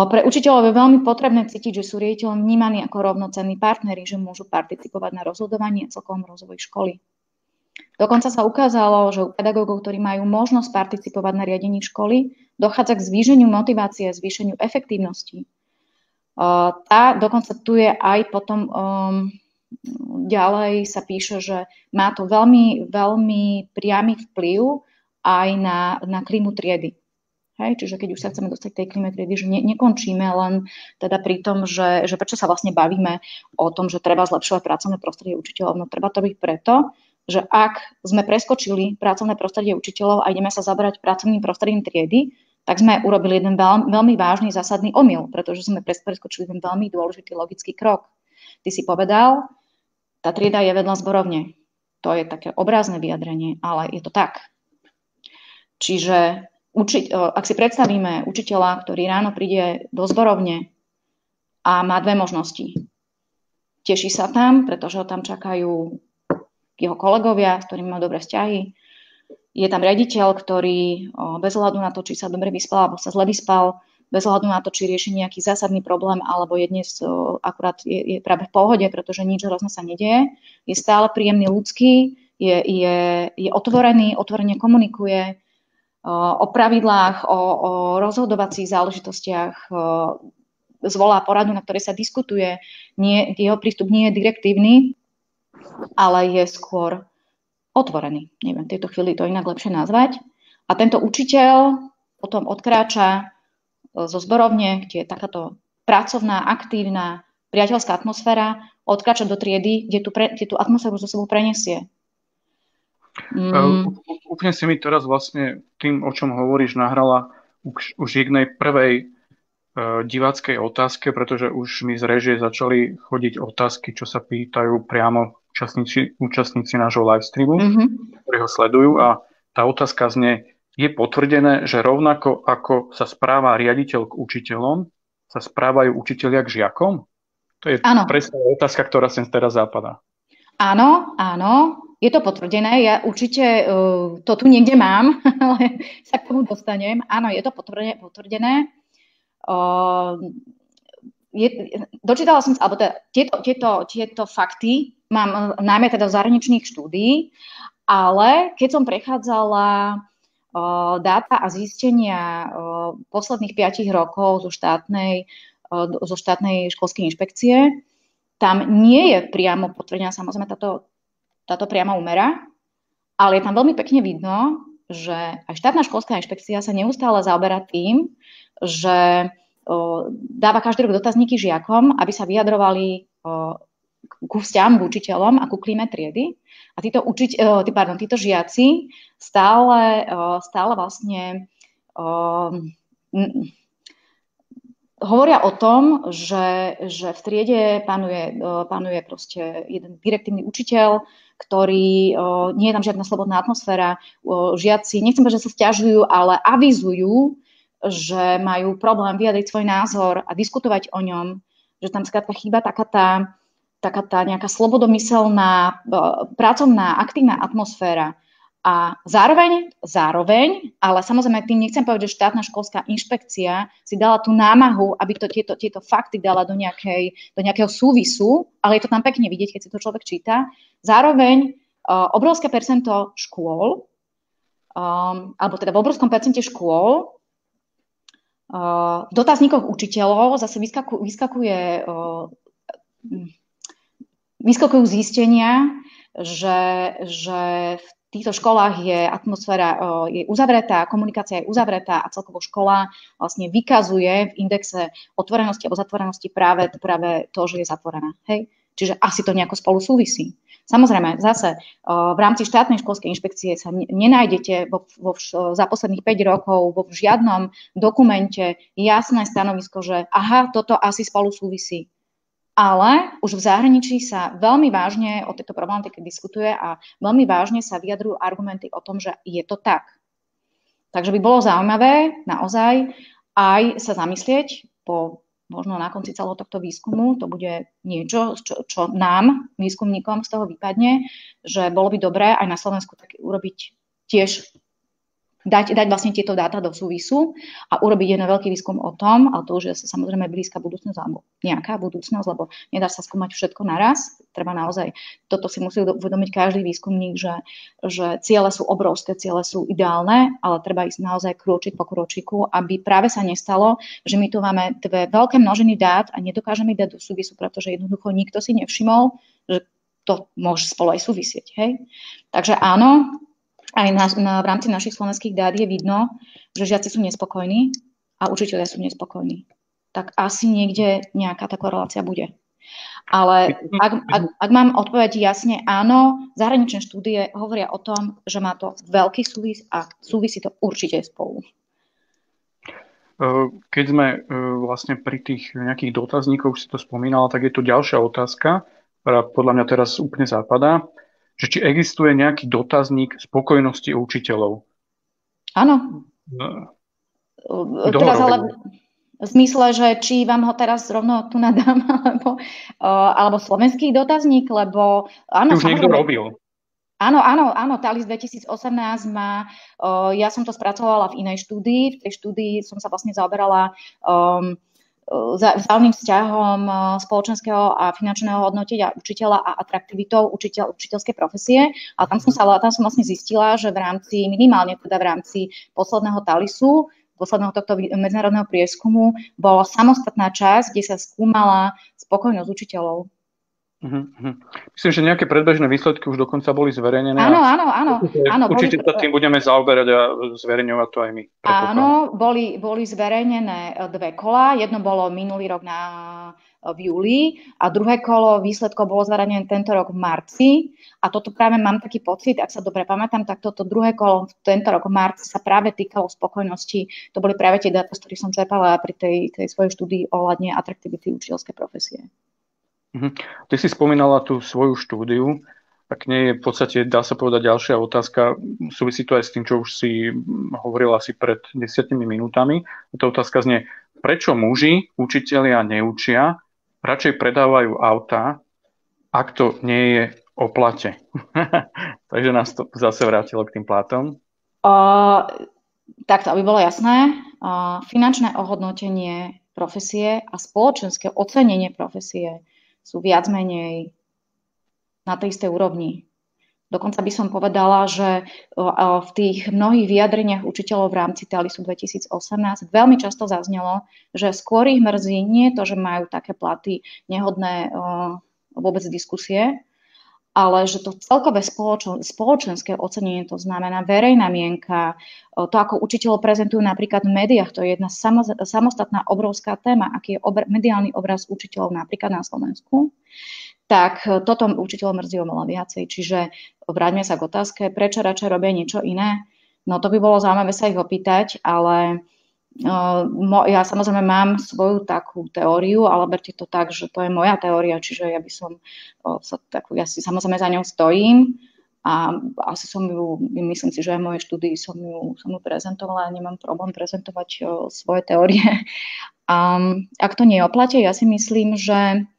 Pre učiteľov je veľmi potrebné cítiť, že sú riaditeľom vnímaní ako rovnocenní partneri, že môžu participovať na rozhodovaní a celkovom rozvoji školy. Dokonca sa ukázalo, že u pedagógov, ktorí majú možnosť participovať na riadení školy, dochádza k zvýšeniu motivácie, zvýšeniu efektívnosti. Dokonca tu je aj potom ďalej sa píše, že má to veľmi, veľmi priamy vplyv aj na klímu triedy. Hej, čiže keď už sa chceme dostať k tej klíme triedy, že nekončíme len teda pri tom, že prečo sa vlastne bavíme o tom, že treba zlepšovať pracovné prostredie učiteľov. No treba to byť preto, že ak sme preskočili pracovné prostredie učiteľov a ideme sa zaberať pracovným prostredím triedy, tak sme urobili jeden veľmi vážny zásadný omyl, pretože sme preskočili jeden veľmi dôležitý logický krok. Ty si povedal, tá trieda je vedľa zborovne. To je také obrazné vyjadrenie, ale je to tak. Čiže ak si predstavíme učiteľa, ktorý ráno príde do zborovne a má dve možnosti. Teší sa tam, pretože ho tam čakajú jeho kolegovia, s ktorými má dobré vzťahy. Je tam riaditeľ, ktorý bez ohľadu na to, či sa dobre vyspal alebo sa zle vyspal, bez ohľadu na to, či rieši nejaký zásadný problém, alebo je dnes akurát je práve v pohode, pretože nič hrozné sa nedieje, je stále príjemný ľudský, je otvorený, otvorene komunikuje o pravidlách, o rozhodovacích záležitostiach, zvolá poradu, na ktorej sa diskutuje. Jeho prístup nie je direktívny, ale je skôr otvorený. Neviem, v tejto chvíli to inak lepšie nazvať. A tento učiteľ potom odkráča zo zborovne, kde je takáto pracovná, aktívna, priateľská atmosféra, odkráča do triedy, kde tú atmosféru zo sebou prenesie. Úplne si mi teraz vlastne tým, o čom hovoríš, nahrala už jednej prvej diváckej otázke, pretože už mi z režie začali chodiť otázky, čo sa pýtajú priamo účastníci nášho live streamu, ktorí ho sledujú, a tá otázka znie: je potvrdené, že rovnako ako sa správa riaditeľ k učiteľom, sa správajú učitelia k žiakom? To je presne otázka, ktorá sem teraz zapadá. Áno, je to potvrdené. Ja určite to tu niekde mám, ale sa k tomu dostanem. Áno, je to potvrdené. Dočítala som sa, alebo tieto fakty mám najmä teda v zahraničných štúdií, ale keď som prechádzala dáta a zistenia posledných 5 rokov zo štátnej školskej inšpekcie, tam nie je priamo potvrdená samozrejme táto priama úmera, ale je tam veľmi pekne vidno, že aj štátna školská inšpekcia sa neustále zaoberá tým, že dáva každý rok dotazníky žiakom, aby sa vyjadrovali ku vzťahom k učiteľom a ku klíme triedy. A títo žiaci stále vlastne hovoria o tom, že v triede panuje proste jeden direktívny učiteľ, ktorý, nie je tam žiadna slobodná atmosféra. Žiaci, nechcem povedať, že sa sťažujú, ale avizujú, že majú problém vyjadriť svoj názor a diskutovať o ňom, že tam skrátka chýba taká tá nejaká slobodomyselná, pracovná, aktívna atmosféra. A zároveň, ale samozrejme tým nechcem povedať, že štátna školská inšpekcia si dala tú námahu, aby tieto fakty dala do nejakého súvisu, ale je to tam pekne vidieť, keď si to človek číta. Zároveň obrovské percento škôl, alebo teda v obrovskom percente škôl V dotazníkoch učiteľov zase vyskakujú zistenia, že v týchto školách je atmosféra je uzavretá, komunikácia je uzavretá a celkovo škola vlastne vykazuje v indexe otvorenosti alebo zatvorenosti práve to, že je zatvorená. Hej? Čiže asi to nejako spolu súvisí. Samozrejme, zase v rámci štátnej školskej inšpekcie sa nenájdete za posledných 5 rokov vo žiadnom dokumente jasné stanovisko, že aha, toto asi spolu súvisí. Ale už v zahraničí sa veľmi vážne o tejto problematike diskutuje a veľmi vážne sa vyjadrujú argumenty o tom, že je to tak. Takže by bolo zaujímavé naozaj aj sa zamyslieť možno na konci celého tohto výskumu, to bude niečo, čo nám, výskumníkom, z toho vypadne, že bolo by dobré aj na Slovensku tak urobiť tiež dať vlastne tieto dáta do súvisu a urobiť jeden veľký výskum o tom, ale to už je samozrejme blízka budúcnosť alebo nejaká budúcnosť, lebo nedá sa skúmať všetko naraz. Treba naozaj, toto si musí uvedomiť každý výskumník, že ciele sú obrovské, ciele sú ideálne, ale treba ísť naozaj krôčik po krôčiku, aby práve sa nestalo, že my tu máme dve veľké množiny dát a nedokážeme ich dať do súvisu, pretože jednoducho nikto si nevšimol, že to môže spolu aj súvisieť. Hej? Takže áno, aj v rámci našich slovenských dát je vidno, že žiaci sú nespokojní a učitelia sú nespokojní. Tak asi niekde nejaká tá korelácia bude. Ale ak mám odpoveď jasne, áno, zahraničné štúdie hovoria o tom, že má to veľký súvis a súvisí to určite spolu. Keď sme vlastne pri tých nejakých dotazníkoch, si to spomínala, tak je tu ďalšia otázka, ktorá podľa mňa teraz úplne zapadá, že či existuje nejaký dotazník spokojnosti učiteľov. Áno. Teraz ale v zmysle, že či vám ho teraz rovno tu nadám, alebo slovenský dotazník, lebo áno. Už niekto robil. Áno, TALIS 2018 má, ja som to spracovala v inej štúdii, v tej štúdii som sa vlastne zaoberala vzájomným vzťahom spoločenského a finančného hodnotenia učiteľa a atraktivitou učiteľskej profesie. A tam som vlastne zistila, že minimálne v rámci posledného TALISu, posledného tohto medzinárodného prieskumu, bola samostatná časť, kde sa skúmala spokojnosť učiteľov. Myslím, že nejaké predbežné výsledky už dokonca boli zverejnené. Áno. Určite sa tým budeme zaoberať a zverejňovať to aj my. Áno, boli zverejnené dve kola. Jedno bolo minulý rok v júli a druhé kolo výsledkov bolo zverejnené tento rok v marci. A toto práve mám taký pocit, ak sa dobre pamätám, tak toto druhé kolo tento rok v marci sa práve týkalo spokojnosti. To boli práve tie dáta, z ktorých som čerpala pri tej svojej štúdii ohľadne atraktivity učiteľskej profesie. Ty si spomínala tú svoju štúdiu, tak nie je v podstate, dá sa povedať, ďalšia otázka. Súvisí to aj s tým, čo už si hovorila asi pred 10 minútami. Tá otázka znie, prečo muži, učitelia neučia, radšej predávajú autá, ak to nie je o plate. Takže nás to zase vrátilo k tým platom. Takto, aby bolo jasné, finančné ohodnotenie profesie a spoločenské ocenenie profesie sú viac menej na tej istej úrovni. Dokonca by som povedala, že v tých mnohých vyjadreniach učiteľov v rámci TALISu 2018 veľmi často zaznelo, že skôr ich mrzí nie to, že majú také platy nehodné vôbec diskusie, ale že to celkové spoločenské ocenenie, to znamená verejná mienka, to, ako učiteľov prezentujú napríklad v médiách, to je jedna samostatná obrovská téma, aký je mediálny obraz učiteľov napríklad na Slovensku, tak toto učiteľov mrzí oveľa viacej. Čiže vráťme sa k otázke, prečo radšej robia niečo iné. No to by bolo zaujímavé sa ich opýtať, ale ja samozrejme mám svoju takú teóriu, ale berte to tak, že to je moja teória, čiže ja by som ja si samozrejme za ňou stojím a asi som ju, myslím si, že aj v mojej štúdii som ju prezentovala, nemám problém prezentovať svoje teórie. Ak to nie je o plate, ja si myslím, že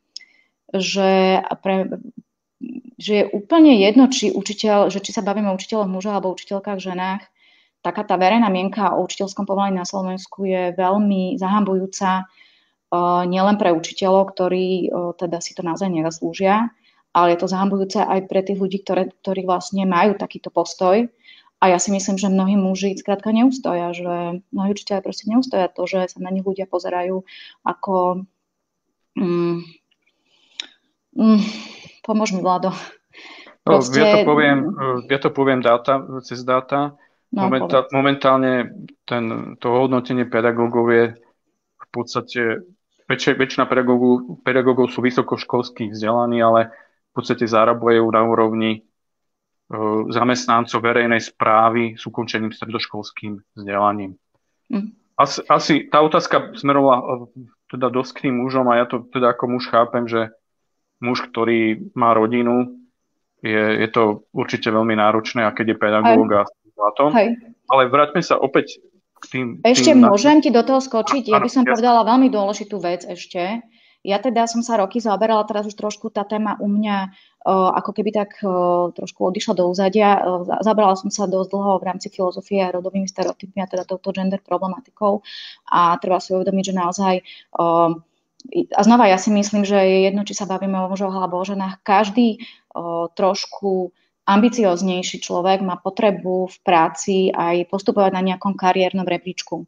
je úplne jedno, či sa bavíme o učiteľoch mužov alebo o učiteľkách ženách. Taká tá verejná mienka o učiteľskom povolaní na Slovensku je veľmi zahanbujúca nielen pre učiteľov, ktorí teda si to naozaj nezaslúžia, ale je to zahanbujúce aj pre tých ľudí, ktorí vlastne majú takýto postoj A ja si myslím, že mnohí muži skrátka neustoja, že mnohí učiteľe proste neustoja to, že sa na nich ľudia pozerajú ako... pomôž mi, Vlado. Proste... Ja to poviem cez dáta. Momentálne to hodnotenie pedagógov je v podstate... Väčšina pedagógov sú vysokoškolskí vzdelaní, ale v podstate zarábajú na úrovni zamestnancov verejnej správy s ukončeným stredoškolským vzdelaním. Asi tá otázka smerovala teda dosť k tým mužom a ja to teda ako muž chápem, že muž, ktorý má rodinu, je to určite veľmi náročné, a keď je pedagóg a to. Ale vráťme sa opäť k tým... Ešte môžem ti do toho skočiť? Ja by som povedala veľmi dôležitú vec ešte. Ja teda som sa roky zaoberala, teraz už trošku tá téma u mňa ako keby tak trošku odišla do úzadia. Zabrala som sa dosť dlho v rámci filozofie a rodovými stereotypmi a teda touto gender problematikou a treba si uvedomiť, že naozaj a znova ja si myslím, že je jedno, či sa bavíme o mužoch alebo o ženách, každý trošku ambicioznejší človek má potrebu v práci aj postupovať na nejakom kariérnom rebríčku.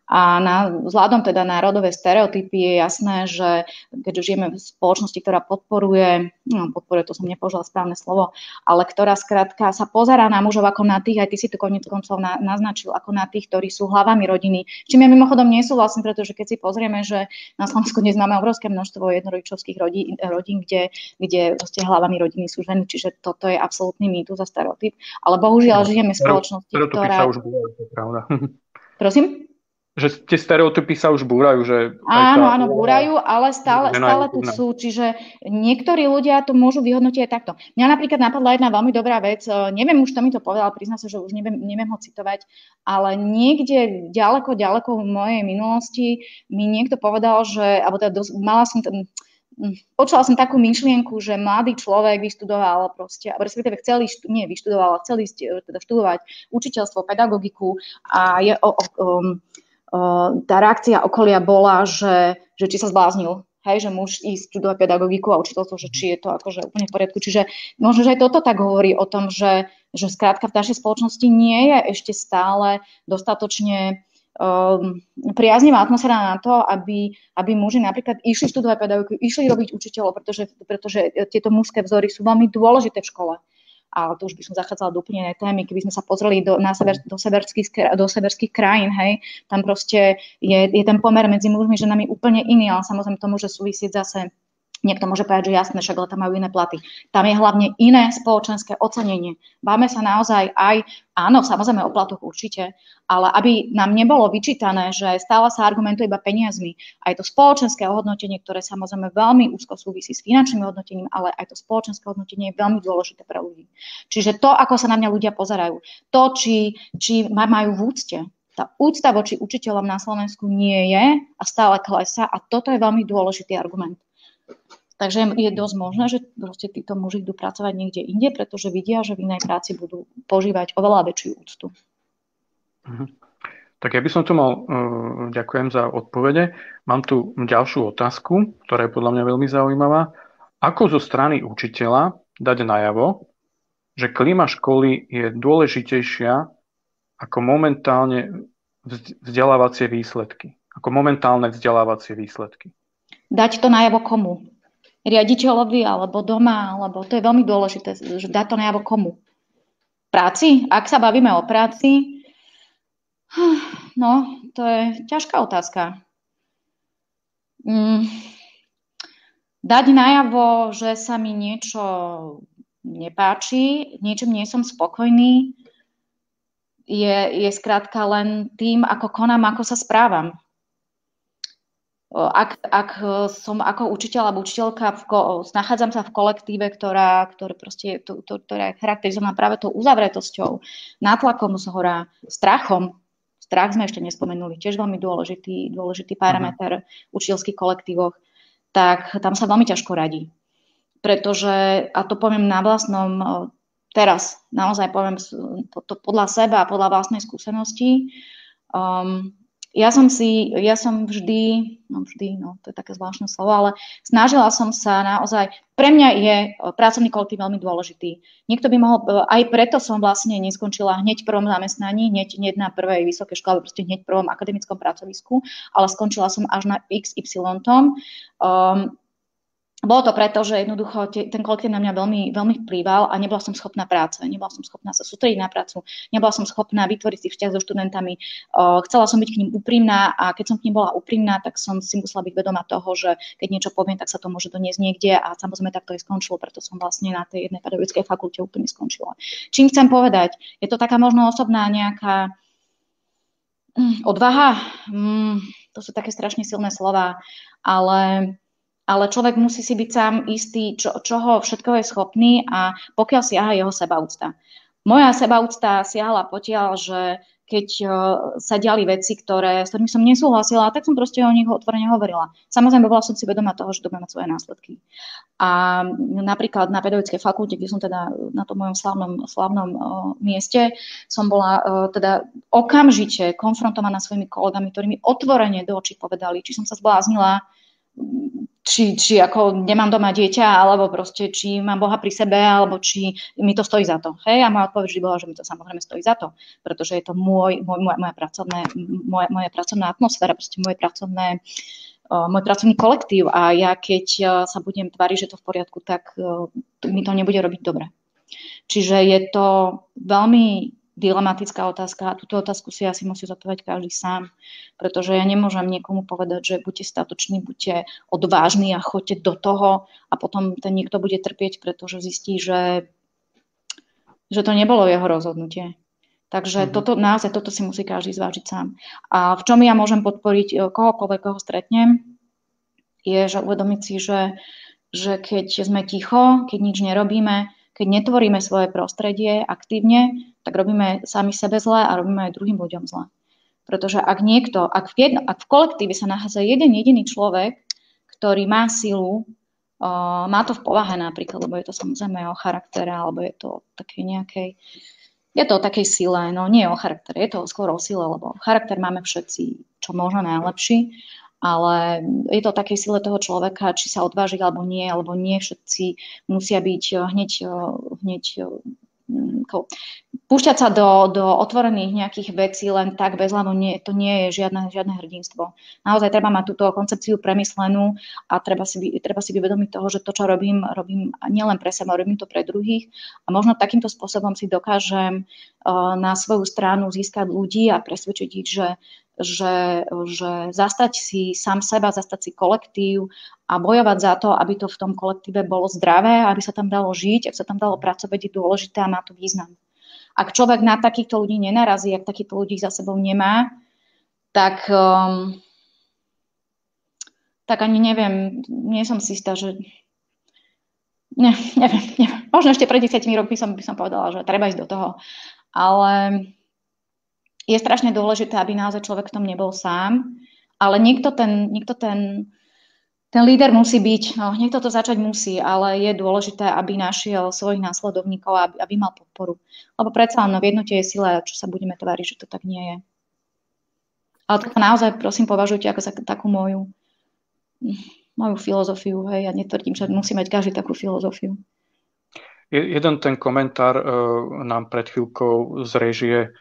A vzhľadom teda na rodové stereotypy je jasné, že keďže žijeme v spoločnosti, ktorá podporuje, to som nepoužila správne slovo, ale ktorá skrátka sa pozerá na mužov ako na tých, aj ty si to koniec koncov naznačil, ako na tých, ktorí sú hlavami rodiny. Čím ja mimochodom nesúhlasím, pretože keď si pozrieme, že na Slovensku dnes máme obrovské množstvo jednorodičovských rodín, kde proste hlavami rodiny sú ženy, čiže toto je absolútny mýtus a stereotyp. Ale bohužiaľ žijeme v spoločnosti, ktorá... Prosím? Že tie stereotypy sa už búrajú, že... Áno, búrajú, ale stále tu sú. Čiže niektorí ľudia to môžu vyhodnotiť aj takto. Mňa napríklad napadla jedna veľmi dobrá vec. Neviem už, kto mi to povedal, priznám sa, že už neviem ho citovať, ale niekde ďaleko v mojej minulosti mi niekto povedal, že... Alebo teda počula som takú myšlienku, že mladý človek vyštudoval proste, respektíve chcel teda študovať učiteľstvo, pedagogiku a tá reakcia okolia bola, že či sa zbláznil, že muž ísť študovať pedagogiku a učiteľstvo, že či je to akože úplne v poriadku. Čiže možno, že aj toto tak hovorí o tom, že skrátka v našej spoločnosti nie je ešte stále dostatočne priaznivá atmosféra na to, aby muži napríklad išli študovať pedagogiku, išli robiť učiteľov, pretože tieto mužské vzory sú veľmi dôležité v škole. Ale to už by som zachádzala do úplne inej témy. Keby sme sa pozreli do severských krajín, tam proste je ten pomer medzi mužmi a ženami úplne iný, ale samozrejme to môže súvisieť zase. Niekto môže povedať, že jasné, však ale tam majú iné platy. Tam je hlavne iné spoločenské ocenenie. Báme sa naozaj aj, áno, samozrejme o platoch určite, ale aby nám nebolo vyčítané, že stále sa argumentuje iba peniazmi. Aj to spoločenské hodnotenie, ktoré samozrejme veľmi úzko súvisí s finančným hodnotením, ale aj to spoločenské hodnotenie je veľmi dôležité pre ľudí. Čiže to, ako sa na mňa ľudia pozerajú, to, či ma majú v úcte, tá úcta voči učiteľom na Slovensku nie je a stále klesá a toto je veľmi dôležitý argument. Takže je dosť možné, že proste títo muži idú pracovať niekde inde, pretože vidia, že v inej práci budú požívať oveľa väčšiu úctu. Tak ja by som to mal, ďakujem za odpovede. Mám tu ďalšiu otázku, ktorá je podľa mňa veľmi zaujímavá. Ako zo strany učiteľa dať najavo, že klíma školy je dôležitejšia ako momentálne vzdelávacie výsledky? Ako momentálne vzdelávacie výsledky? Dať to najavo komu? Riaditeľovi, alebo doma, alebo to je veľmi dôležité, že dať to najavo komu? Práci? Ak sa bavíme o práci, no, to je ťažká otázka. Dať najavo, že sa mi niečo nepáči, niečím nie som spokojný, je skrátka len tým, ako konám, ako sa správam. Ak som ako učiteľ alebo učiteľka, nachádzam sa v kolektíve, ktorá je charakterizovaná práve tou uzavretosťou, nátlakom zhora, strachom. Strach sme ešte nespomenuli, tiež veľmi dôležitý parameter v učiteľských kolektívoch, tak tam sa veľmi ťažko radí. Pretože, a to poviem na vlastnom, teraz naozaj poviem to podľa seba a podľa vlastnej skúsenosti, ja som vždy, no to je také zvláštne slovo, ale snažila som sa naozaj, pre mňa je pracovný kolektív veľmi dôležitý. Niekto by mohol, aj preto som vlastne neskončila hneď v prvom zamestnaní, hneď na prvej vysokej škole, proste hneď v prvom akademickom pracovisku, ale skončila som až na XY tom. Bolo to preto, že jednoducho ten kolektív na mňa veľmi, veľmi vplýval a nebola som schopná práce, nebola som schopná sa sústrediť na prácu, nebola som schopná vytvoriť si vzťah so študentami. Chcela som byť k ním úprimná a keď som k ním bola úprimná, tak som si musela byť vedomá toho, že keď niečo poviem, tak sa to môže doniesť niekde a samozrejme tak to aj skončilo, preto som vlastne na tej jednej pedagogickej fakulte úplne skončila. Čím chcem povedať? Je to taká možno osobná nejaká odvaha? To sú také strašne silné slova, ale človek musí si byť sám istý, čoho všetko je schopný a pokiaľ siaha jeho sebaúcta. Moja sebaúcta siahala potiaľ, že keď sa diali veci, s ktorými som nesúhlasila, tak som proste o nich otvorene hovorila. Samozrejme, bola som si vedomá toho, že to bude mať svoje následky. A napríklad na pedagogickej fakulte, kde som teda na tom mojom slavnom mieste, som bola teda okamžite konfrontovaná svojimi kolegami, ktorí mi otvorene do očí povedali, či som sa zbláznila, či ako nemám doma dieťa, alebo proste, či mám Boha pri sebe, alebo či mi to stojí za to. Hej? A moja odpoveď vždy bola, že mi to samozrejme stojí za to, pretože je to moja pracovná atmosféra, proste môj pracovný kolektív a ja keď sa budem tváriť, že to v poriadku, tak mi to nebude robiť dobre. Čiže je to veľmi dilematická otázka a túto otázku si asi musí zodpovedať každý sám, pretože ja nemôžem niekomu povedať, že buďte statoční, buďte odvážni a choďte do toho a potom ten niekto bude trpieť, pretože zistí, že to nebolo jeho rozhodnutie. Takže toto si musí každý zvážiť sám. A v čom ja môžem podporiť kohokoľvek, koho stretnem, je, že uvedomiť si, že keď sme ticho, keď nič nerobíme, keď netvoríme svoje prostredie aktívne, tak robíme sami sebe zle a robíme aj druhým ľuďom zle. Pretože ak v kolektíve sa nachádza jeden jediný človek, ktorý má silu, má to v povahe napríklad, lebo je to samozrejme o charaktere, alebo je to o takej sile, no nie o charaktere, je to skôr o sile, lebo charakter máme všetci, čo možno najlepší, ale je to o takej sile toho človeka, či sa odvážiť alebo nie všetci musia byť hneď púšťať sa do otvorených nejakých vecí len tak bez hľadu, to nie je žiadne hrdinstvo. Naozaj treba mať túto koncepciu premyslenú a treba si byť vedomý toho, že to, čo robím nielen pre seba, robím to pre druhých a možno takýmto spôsobom si dokážem na svoju stranu získať ľudí a presvedčiť ich, že zastať si sám seba, zastať si kolektív a bojovať za to, aby to v tom kolektíve bolo zdravé, aby sa tam dalo žiť, aby sa tam dalo pracovať, je dôležité a má to význam. Ak človek na takýchto ľudí nenarazí, ak takýchto ľudí za sebou nemá, tak ani neviem, nie som si istá, že neviem. Možno ešte pred 10 rokmi by som povedala, že treba ísť do toho, ale je strašne dôležité, aby naozaj človek v tom nebol sám, ale niekto ten líder musí byť, niekto to začať musí, ale je dôležité, aby našiel svojich následovníkov, aby mal podporu. Lebo predsa len v jednote je sila, čo sa budeme tváriť, že to tak nie je. Ale to naozaj, prosím, považujte ako za takú moju filozofiu, hej, ja netvrdím, že musí mať každý takú filozofiu. Jeden ten komentár nám pred chvíľkou z réžie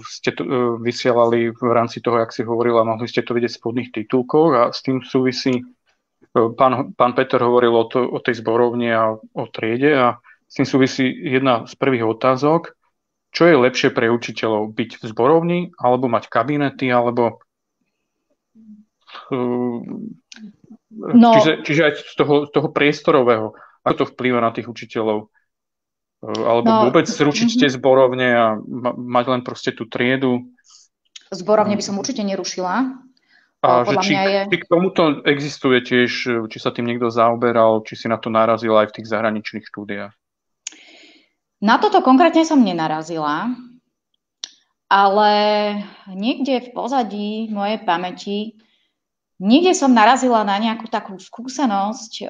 ste to vysielali v rámci toho, jak si hovorila, mohli ste to vidieť v spodných titulkoch a s tým súvisí, pán Peter hovoril o tej zborovni a o triede a s tým súvisí jedna z prvých otázok, čo je lepšie pre učiteľov, byť v zborovni alebo mať kabinety, alebo čiže aj z toho priestorového, ako to vplýva na tých učiteľov? Alebo vôbec zručiť tie zborovne a mať len proste tú triedu. Zborovne by som určite nerušila. A či k tomuto existuje tiež, či sa tým niekto zaoberal, či si na to narazil aj v tých zahraničných štúdiách? Na toto konkrétne som nenarazila, ale niekde v pozadí mojej pamäti, niekde som narazila na nejakú takú skúsenosť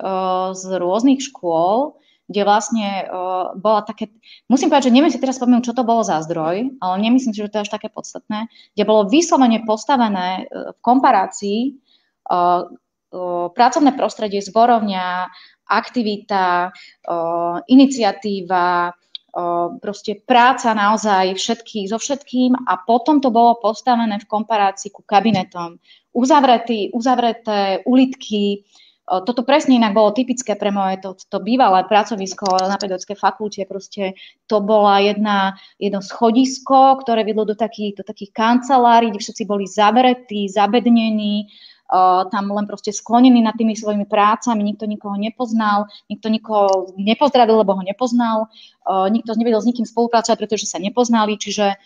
z rôznych škôl, kde vlastne bola také, musím povedať, že neviem si teraz spomenúť, čo to bolo za zdroj, ale nemyslím si, že to je až také podstatné, kde bolo vyslovene postavené v komparácii pracovné prostredie, zborovňa, aktivita, iniciatíva, proste práca naozaj so všetkým a potom to bolo postavené v komparácii ku kabinetom. Uzavreté ulitky. Toto presne inak bolo typické pre moje to bývalé pracovisko na pedagogickej fakulte. Proste to bola jedno schodisko, ktoré vedlo do takých kancelárií, kde všetci boli zavretí, zabednení, tam len proste sklonení nad tými svojimi prácami, nikto nikoho nepoznal, nikto nikoho nepozdravil, lebo ho nepoznal, nikto nevedel s nikým spolupracovať, pretože sa nepoznali, čiže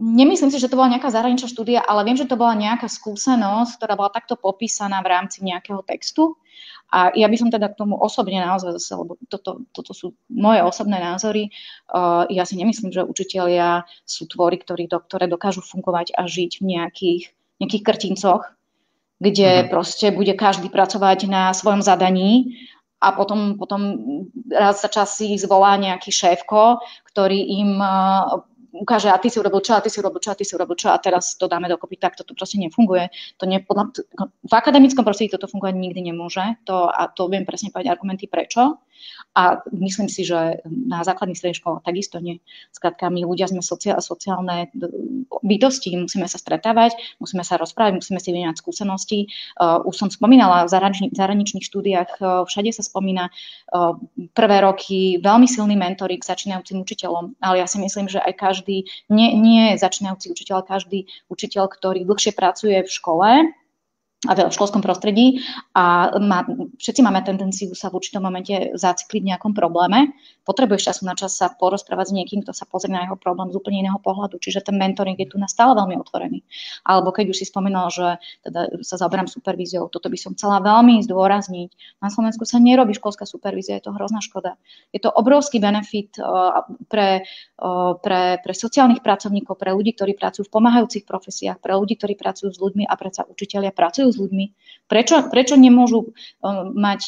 nemyslím si, že to bola nejaká zahraničná štúdia, ale viem, že to bola nejaká skúsenosť, ktorá bola takto popísaná v rámci nejakého textu. A ja by som teda k tomu osobne naozaj zase, lebo toto sú moje osobné názory. Ja si nemyslím, že učitelia sú tvory, ktoré dokážu fungovať a žiť v nejakých krtincoch, kde proste bude každý pracovať na svojom zadaní a potom raz za čas si zvolá nejaký šéfko, ktorý im ukáže, a ty si urobil čo, a ty si urobil čo, a ty si urobil čo, a teraz to dáme dokopy, tak toto proste nefunguje. V akademickom prostredí toto fungovať nikdy nemôže, a to viem presne povedať argumenty prečo. A myslím si, že na základných stredných školách takisto nie. Skrátka, my ľudia sme sociálne bytosti, musíme sa stretávať, musíme sa rozprávať, musíme si vymieňať skúsenosti. Už som spomínala v zahraničných štúdiách, všade sa spomína prvé roky veľmi silný mentoring začínajúcim učiteľom, ale ja si myslím, že aj každý, nie začínajúci učiteľ, každý učiteľ, ktorý dlhšie pracuje v škole, a v školskom prostredí a všetci máme tendenciu sa v určitom momente zacikliť v nejakom probléme. Potrebuješ času na čas sa porozprávať s niekým, kto sa pozrie na jeho problém z úplne iného pohľadu. Čiže ten mentoring je tu stále veľmi otvorený. Alebo keď už si spomínal, že teda sa zaoberám supervíziou, toto by som chcela veľmi zdôrazniť. Na Slovensku sa nerobí školská supervízia, je to hrozná škoda. Je to obrovský benefit pre sociálnych pracovníkov, pre ľudí, ktorí pracujú v pomáhajúcich profesiách, pre ľudí, ktorí pracujú s ľuďmi a predsa učitelia pracujú s ľuďmi. Prečo nemôžu mať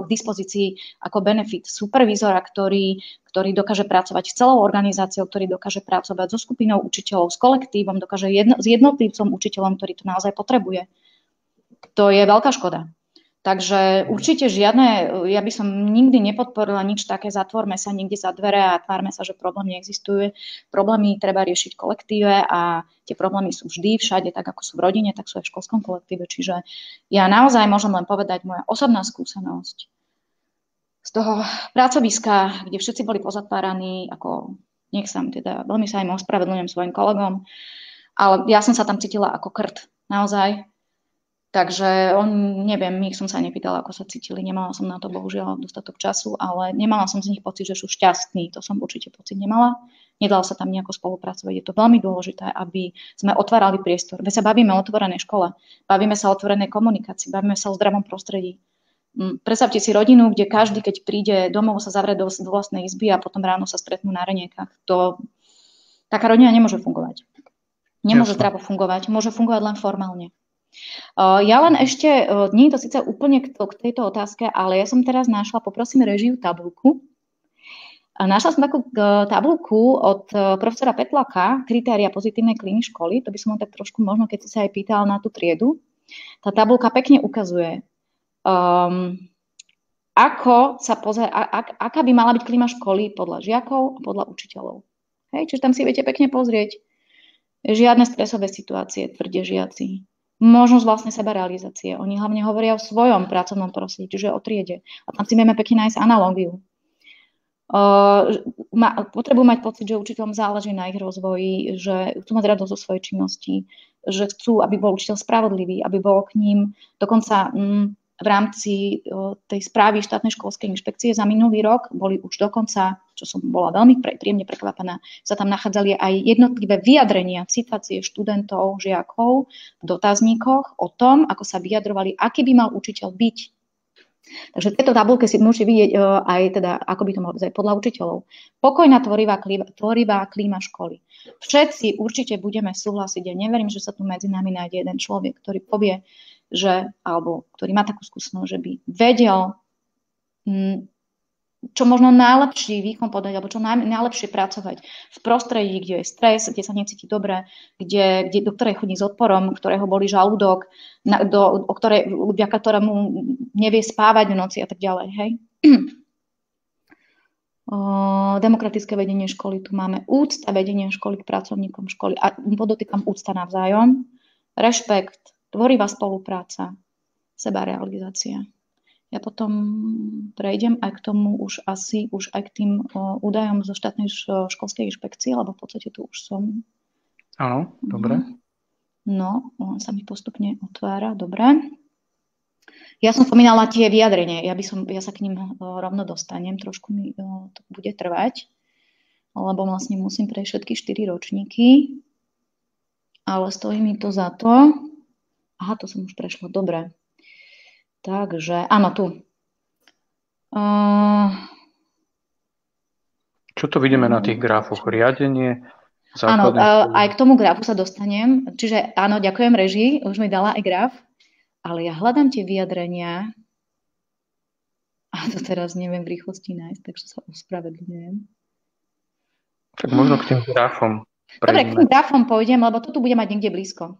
k dispozícii ako benefit supervízora, ktorý dokáže pracovať s celou organizáciou, ktorý dokáže pracovať so skupinou učiteľov, s kolektívom, dokáže s jednotlivcom učiteľom, ktorý to naozaj potrebuje. To je veľká škoda. Takže určite ja by som nikdy nepodporila nič také, zatvorme sa niekde za dvere a tvárme sa, že problém neexistuje. Problémy treba riešiť v kolektíve a tie problémy sú vždy všade, tak ako sú v rodine, tak sú aj v školskom kolektíve. Čiže ja naozaj môžem len povedať moja osobná skúsenosť z toho pracoviska, kde všetci boli pozatváraní, ako teda veľmi sa aj ospravedlňujem svojim kolegom, ale ja som sa tam cítila ako krt, naozaj. Takže neviem, ich som sa nepýtala, ako sa cítili, nemala som na to bohužiaľ dostatok času, ale nemala som z nich pocit, že sú šťastní, to som určite pocit nemala. Nedalo sa tam nejako spolupracovať, je to veľmi dôležité, aby sme otvárali priestor. Veď sa bavíme o otvorenej škole, bavíme sa o otvorenej komunikácii, bavíme sa o zdravom prostredí. Predstavte si rodinu, kde každý, keď príde domov, sa zavrie do vlastnej izby a potom ráno sa stretnú na raňajkách. Taká rodina nemôže fungovať. Nemôže zdravo fungovať, môže fungovať len formálne. Ja len ešte, nie je to síce úplne k tejto otázke, ale ja som teraz poprosím režiu tabuľku. Našla som takú tabuľku od profesora Petlaka, kritéria pozitívnej klímy školy, to by som tak trošku možno, keď si sa aj pýtal na tú triedu. Tá tabuľka pekne ukazuje, aká by mala byť klíma školy podľa žiakov a podľa učiteľov. Čiže tam si viete pekne pozrieť, žiadne stresové situácie, tvrdia žiaci. Možnosť vlastne sebarealizácie. Oni hlavne hovoria o svojom pracovnom prostredí, čiže o triede. A tam si vieme pekne nájsť analógiu. Potrebujú mať pocit, že učiteľom záleží na ich rozvoji, že chcú mať radosť zo svojej činnosti, že chcú, aby bol učiteľ spravodlivý, aby bol k ním dokonca v rámci tej správy štátnej školskej inšpekcie za minulý rok boli už dokonca, čo som bola veľmi príjemne prekvapená, sa tam nachádzali aj jednotlivé vyjadrenia, citácie študentov, žiakov v dotazníkoch o tom, ako sa vyjadrovali, aký by mal učiteľ byť. Takže v tejto tabuľke si môžete vidieť aj teda, ako by to malo byť podľa učiteľov. Pokojná tvorivá klíma školy. Všetci určite budeme súhlasiť. Ja neverím, že sa tu medzi nami nájde jeden človek, ktorý povie, alebo ktorý má takú skúsenosť, že by vedel čo možno najlepší výkon podať, alebo čo najlepšie pracovať v prostredí, kde je stres, kde sa necíti dobre, do ktorej chodí s odporom, ktorého bolí žalúdok, vďaka ktorému nevie spávať v noci a tak ďalej. Hej? Demokratické vedenie školy, tu máme úcta vedenia školy k pracovníkom školy a podotýkam úcta navzájom, rešpekt, tvorivá spolupráca, sebarealizácia. Ja potom prejdem aj k tomu už aj k tým údajom zo štátnej školskej inšpekcie, lebo v podstate tu už som. Áno, dobre. No, on sa mi postupne otvára, dobre. Ja som spomínala tie vyjadrenie, ja sa k ním rovno dostanem, trošku mi to bude trvať, lebo vlastne musím prejsť všetky 4 ročníky, ale stojí mi to za to. Aha, to som už prešla, dobre. Takže, áno, tu. Čo to vidíme na tých grafoch? Riadenie? Áno, aj k tomu grafu sa dostanem. Čiže áno, ďakujem režii, už mi dala aj graf, ale ja hľadám tie vyjadrenia a to teraz neviem v rýchlosti nájsť, takže sa ospravedlňujem. Tak možno k tým grafom. Dobre, k tým grafom pôjdem, lebo to tu bude mať niekde blízko.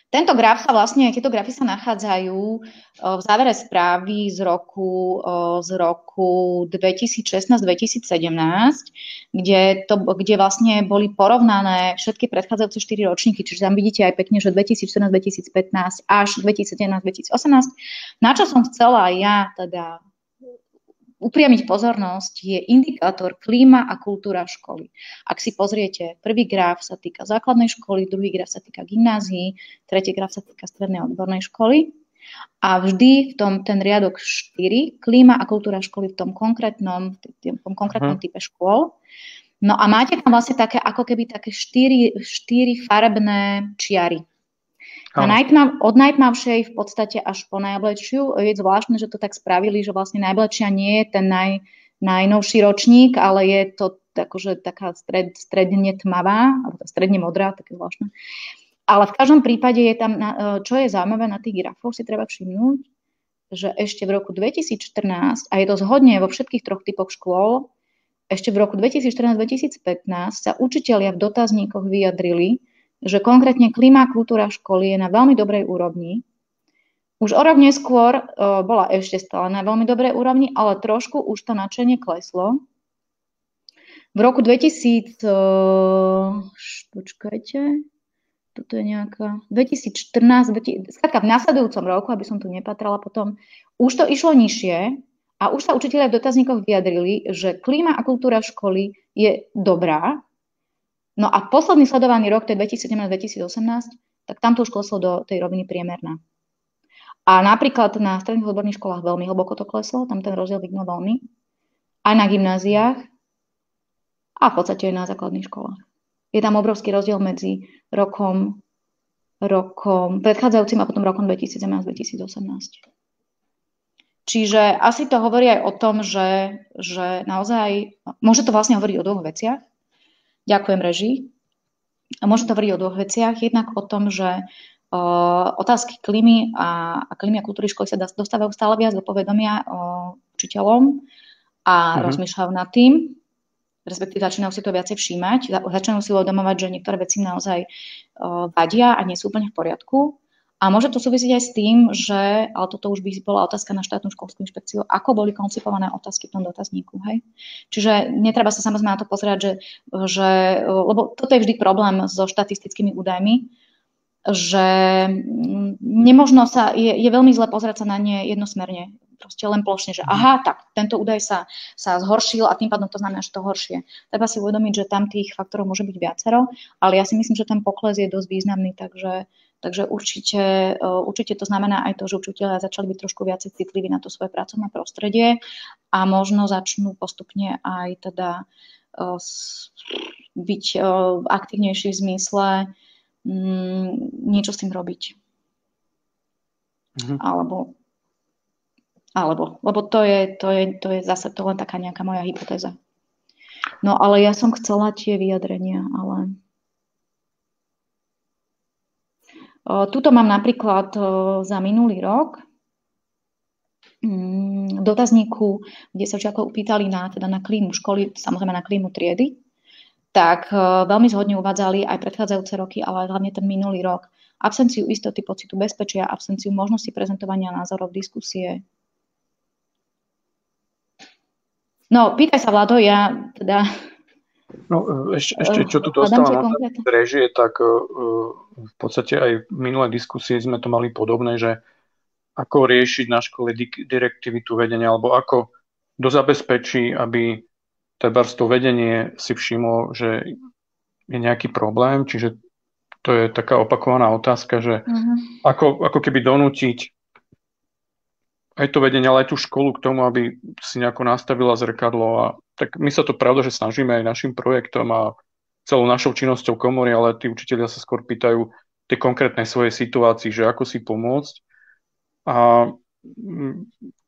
Tieto grafy sa nachádzajú v závere správy z roku 2016-2017, kde vlastne boli porovnané všetky predchádzajúce 4 ročníky, čiže tam vidíte aj pekne, že 2014-2015 až 2017-2018. Na čo som chcela ja teda upriamiť pozornosť, je indikátor klíma a kultúra školy. Ak si pozriete, prvý graf sa týka základnej školy, druhý graf sa týka gymnázií, tretí graf sa týka strednej a odbornej školy a vždy ten riadok 4, klíma a kultúra školy v tom konkrétnom type škôl. No a máte tam vlastne ako keby také 4 farebné čiary. Od najtmavšej v podstate až po najmladšiu. Je zvláštne, že to tak spravili, že vlastne najmladšia nie je ten najnovší ročník, ale je to akože taká stredne tmavá, alebo stredne modrá, také zvláštne. Ale v každom prípade je tam, čo je zaujímavé na tých grafoch, si treba všimnúť, že ešte v roku 2014, a je to zhodne vo všetkých 3 typoch škôl, ešte v roku 2014-2015 sa učitelia v dotazníkoch vyjadrili, že konkrétne klíma a kultúra školy je na veľmi dobrej úrovni. Už o rok neskôr bola ešte stále na veľmi dobrej úrovni, ale trošku už to nadšenie kleslo. V roku 2014, skrátka v nasledujúcom roku, aby som tu nepatrala potom, už to išlo nižšie a už sa učitelia v dotazníkoch vyjadrili, že klíma a kultúra školy je dobrá. No a posledný sledovaný rok, to je 2017-2018, tak tam to už kleslo do tej roviny priemerná. A napríklad na stredných odborných školách veľmi hlboko to kleslo, tam ten rozdiel vidno veľmi. Aj na gymnáziách a v podstate aj na základných školách. Je tam obrovský rozdiel medzi rokom predchádzajúcim a potom rokom 2017-2018. Čiže asi to hovorí aj o tom, že naozaj, môže to vlastne hovoriť o 2 veciach. Ďakujem režii. Môžem to hovoriť o 2 veciach. Jednak o tom, že otázky klímy a kultúry školy sa dostávajú stále viac do povedomia učiteľom a rozmýšľajú nad tým, respektíve začínajú si to viacej všímať, začínajú si uvedomovať, že niektoré veci naozaj vadia a nie sú úplne v poriadku. A môže to súvisieť aj s tým, že, ale toto už by bola otázka na štátnu školskú inšpekciu, ako boli koncipované otázky v tom dotazníku. Hej? Čiže netreba sa samozrejme na to pozerať, lebo toto je vždy problém so štatistickými údajmi, že nemožno je veľmi zle pozerať sa na ne jednosmerne. Proste len plošne, že aha, tak tento údaj sa zhoršil a tým pádom to znamená, že to horšie. Treba si uvedomiť, že tam tých faktorov môže byť viacero, ale ja si myslím, že ten pokles je dosť významný, takže určite to znamená aj to, že učitelia začali byť trošku viacej citliví na to svoje pracovné prostredie a možno začnú postupne aj teda byť aktívnejší v zmysle niečo s tým robiť. Lebo to je zase to len taká nejaká moja hypotéza. No ale ja som chcela tie vyjadrenia, ale tuto mám napríklad za minulý rok dotazníku, kde sa žiakov pýtali na klímu školy, samozrejme na klímu triedy, tak veľmi zhodne uvádzali aj predchádzajúce roky, ale hlavne ten minulý rok, absenciu istoty, pocitu bezpečia, absenciu možnosti prezentovania názorov, diskusie. No, pýtaj sa, Vlado, ja teda... No, ešte čo tu dostávam na režie, tak v podstate aj v minulej diskusii sme to mali podobné, že ako riešiť na škole direktivitu vedenia, alebo ako dozabezpečí, aby to vedenie si všimlo, že je nejaký problém. Čiže to je taká opakovaná otázka, že ako keby donútiť aj to vedenie, ale aj tú školu k tomu, aby si nejako nastavila zrkadlo. A tak my sa to pravda, že snažíme aj našim projektom a celou našou činnosťou komory, ale tí učitelia sa skôr pýtajú tie konkrétnej svojej situácii, že ako si pomôcť. A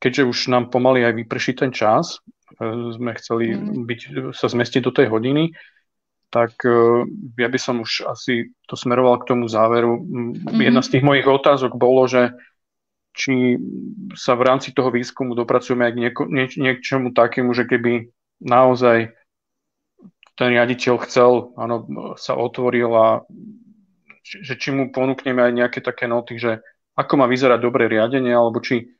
keďže už nám pomaly aj vyprší ten čas, sme chceli sa zmestiť do tej hodiny, tak ja by som už asi to smeroval k tomu záveru. Jedna z tých mojich otázok bolo, že či sa v rámci toho výskumu dopracujeme aj k niečomu takému, že keby naozaj ten riaditeľ chcel, sa otvoril a že či mu ponúkneme aj nejaké také noty, že ako má vyzerať dobré riadenie, alebo či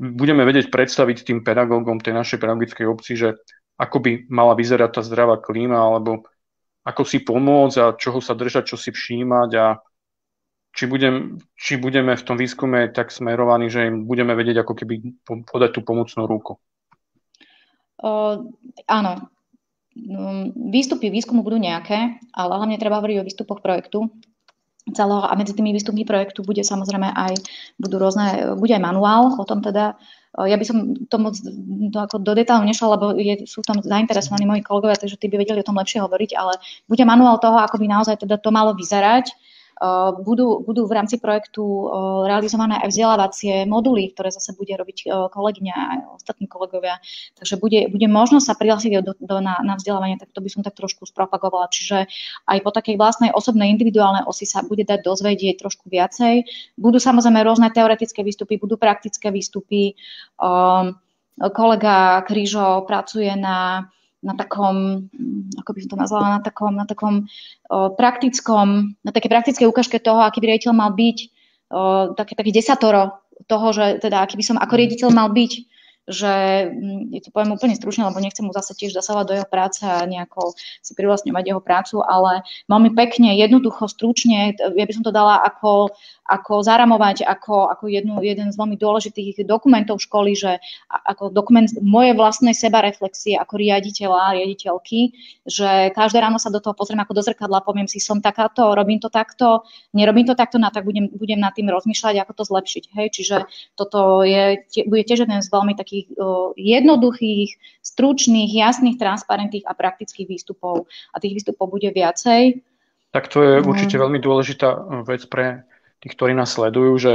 budeme vedieť predstaviť tým pedagógom tej našej pedagogickej obci, že ako by mala vyzerať tá zdravá klíma, alebo ako si pomôcť a čoho sa držať, čo si všímať a či budeme v tom výskume tak smerovaní, že im budeme vedieť ako keby podať tú pomocnú ruku. Áno. Výstupy výskumu budú nejaké, ale hlavne treba hovoriť o výstupoch projektu celého a medzi tými výstupmi projektu bude samozrejme bude aj manuál o tom teda. Ja by som to moc do detailu nešla, lebo sú tam zainteresovaní moji kolegovia, takže tí by vedeli o tom lepšie hovoriť, ale bude manuál toho, ako by naozaj teda to malo vyzerať. Budú v rámci projektu realizované aj vzdelávacie moduly, ktoré zase bude robiť kolegyňa a ostatní kolegovia. Takže bude možnosť sa prihlásiť na vzdelávanie, tak to by som tak trošku spropagovala. Čiže aj po takej vlastnej osobnej individuálnej osi sa bude dať dozvedieť trošku viacej. Budú samozrejme rôzne teoretické výstupy, budú praktické výstupy. Kolega Kryžo pracuje na takom, ako by som to nazvala, na takej praktickej ukážke toho, aký by riaditeľ mal byť, také desatoro toho, že teda aký by som ako riaditeľ mal byť, že to poviem úplne stručne, lebo nechcem mu zase tiež zasahovať do jeho práce a nejako si privlastňovať jeho prácu, ale veľmi pekne, jednoducho, stručne, ja by som to dala ako zaramovať, ako jeden z veľmi dôležitých dokumentov školy, že ako dokument mojej vlastnej sebareflexie ako riaditeľa, riaditeľky, že každé ráno sa do toho pozriem ako do zrkadla, poviem si, som takáto, robím to takto, nerobím to takto, tak budem nad tým rozmýšľať, ako to zlepšiť. Hej? Čiže toto bude tiež jeden z veľmi takých jednoduchých, stručných, jasných, transparentných a praktických výstupov. A tých výstupov bude viacej. Tak to je určite veľmi dôležitá vec pre tých, ktorí nás sledujú, že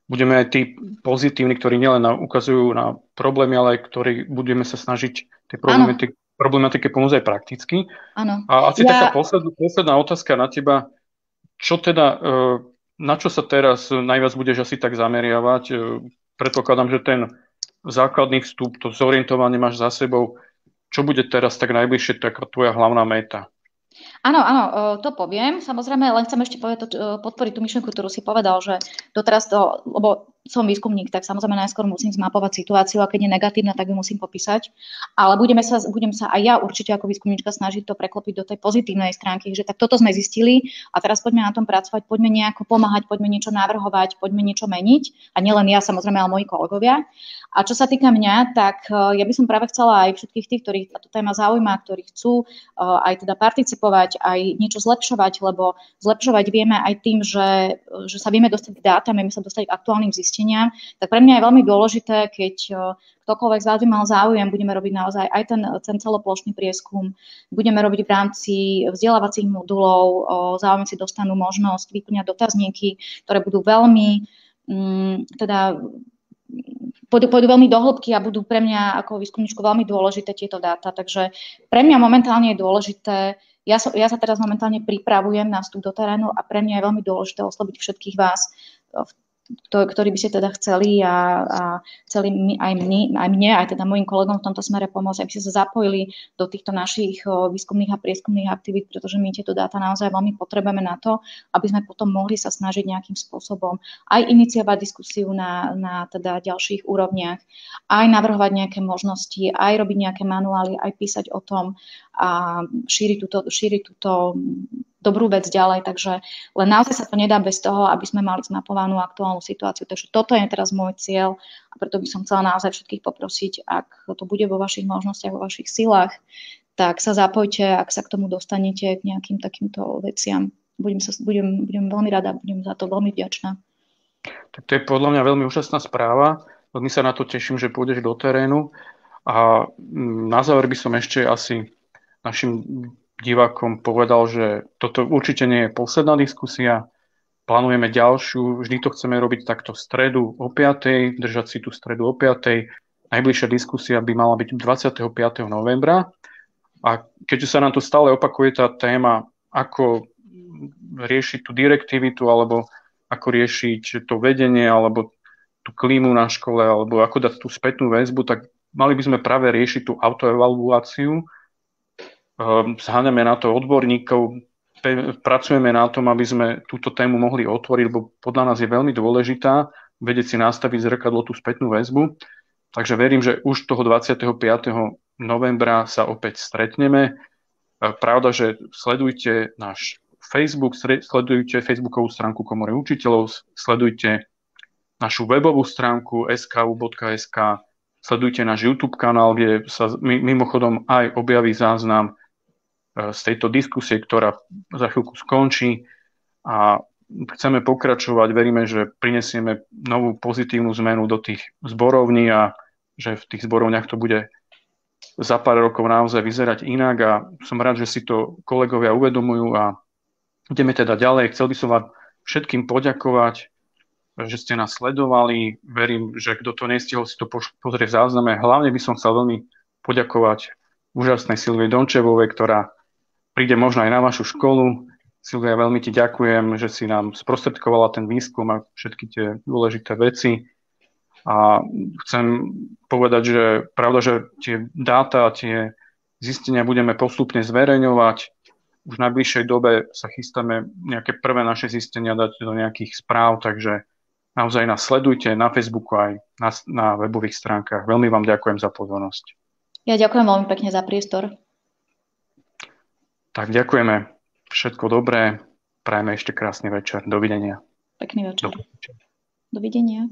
budeme aj tí pozitívni, ktorí nielen ukazujú na problémy, ale aj ktorí budeme sa snažiť tej problematike pomôcť aj prakticky. Áno. A asi taká posledná otázka na teba. Čo teda, na čo sa teraz najviac budeš asi tak zameriavať? Predpokladám, že ten základný vstup, to zorientovanie máš za sebou. Čo bude teraz tak najbližšie taká tvoja hlavná meta? Áno, to poviem. Samozrejme, len chcem ešte podporiť tú myšlienku, ktorú si povedal, že doteraz lebo som výskumník, tak samozrejme najskôr musím zmapovať situáciu a keď je negatívna, tak ju musím popísať. Ale budem sa aj ja určite ako výskumníčka snažiť to preklopiť do tej pozitívnej stránky, že tak toto sme zistili a teraz poďme na tom pracovať, poďme nejako pomáhať, poďme niečo navrhovať, poďme niečo meniť a nielen ja samozrejme, ale moji kolegovia. A čo sa týka mňa, tak ja by som práve chcela aj všetkých tých, ktorých táto téma zaujíma, ktorí chcú aj teda participovať, aj niečo zlepšovať, lebo zlepšovať vieme aj tým, že sa vieme dostať k dátam, vieme sa dostať k aktuálnym zisteniam, tak pre mňa je veľmi dôležité, keď ktokoľvek z vás by mal záujem, budeme robiť naozaj aj ten celoplošný prieskum, budeme robiť v rámci vzdelávacích modulov, záujemci dostanú možnosť vyplňať dotazníky, ktoré budú veľmi pôjdu veľmi do hĺbky a budú pre mňa ako výskumníčku veľmi dôležité tieto dáta. Takže pre mňa momentálne je dôležité, ja sa teraz momentálne pripravujem na vstup do terénu a pre mňa je veľmi dôležité osloviť všetkých vás v ktorí by ste teda chceli a chceli aj mne, aj teda mojim kolegom v tomto smere pomôcť, aby ste sa zapojili do týchto našich výskumných a prieskumných aktivít, pretože my tieto dáta naozaj veľmi potrebujeme na to, aby sme potom mohli sa snažiť nejakým spôsobom aj iniciovať diskusiu na teda ďalších úrovniach, aj navrhovať nejaké možnosti, aj robiť nejaké manuály, aj písať o tom a šíriť túto dobrú vec ďalej, takže len naozaj sa to nedá bez toho, aby sme mali zmapovanú aktuálnu situáciu. Takže toto je teraz môj cieľ a preto by som chcela naozaj všetkých poprosiť, ak to bude vo vašich možnostiach, vo vašich silách, tak sa zapojte, ak sa k tomu dostanete k nejakým takýmto veciam. Budem veľmi rada, budem za to veľmi vďačná. Tak to je podľa mňa veľmi úžasná správa. Veľmi sa na to teším, že pôjdeš do terénu. A na záver by som ešte asi našim divákom povedal, že toto určite nie je posledná diskusia. Plánujeme ďalšiu, vždy to chceme robiť takto v stredu o 5:00, držať si tú stredu o 5:00. Najbližšia diskusia by mala byť 25. novembra. A keďže sa nám tu stále opakuje tá téma, ako riešiť tú direktivitu, alebo ako riešiť to vedenie, alebo tú klímu na škole, alebo ako dať tú spätnú väzbu, tak mali by sme práve riešiť tú autoevaluáciu. Zháňame na to odborníkov, pracujeme na tom, aby sme túto tému mohli otvoriť, lebo podľa nás je veľmi dôležitá vedieť si nastaviť zrkadlo tú spätnú väzbu. Takže verím, že už toho 25. novembra sa opäť stretneme. Pravda, že sledujte náš Facebook, sledujte facebookovú stránku Komory učiteľov, sledujte našu webovú stránku sku.sk, sledujte náš YouTube kanál, kde sa mimochodom aj objaví záznam z tejto diskusie, ktorá za chvíľku skončí a chceme pokračovať. Veríme, že prinesieme novú pozitívnu zmenu do tých zborovní a že v tých zborovniach to bude za pár rokov naozaj vyzerať inak a som rád, že si to kolegovia uvedomujú a ideme teda ďalej. Chcel by som vám všetkým poďakovať, že ste nás sledovali. Verím, že kto to nestihol si to pozrieť v zázname. Hlavne by som chcel veľmi poďakovať úžasnej Silvii Dončevovej, ktorá príde možno aj na vašu školu. Silvia, veľmi ti ďakujem, že si nám sprostredkovala ten výskum a všetky tie dôležité veci. A chcem povedať, že pravda, že tie dáta, tie zistenia budeme postupne zverejňovať. Už v najbližšej dobe sa chystáme nejaké prvé naše zistenia dať do nejakých správ, takže naozaj nás sledujte na Facebooku aj na webových stránkach. Veľmi vám ďakujem za pozornosť. Ja ďakujem veľmi pekne za priestor. Tak ďakujeme. Všetko dobré. Prajeme ešte krásny večer. Dovidenia. Pekný večer. Dovidenia.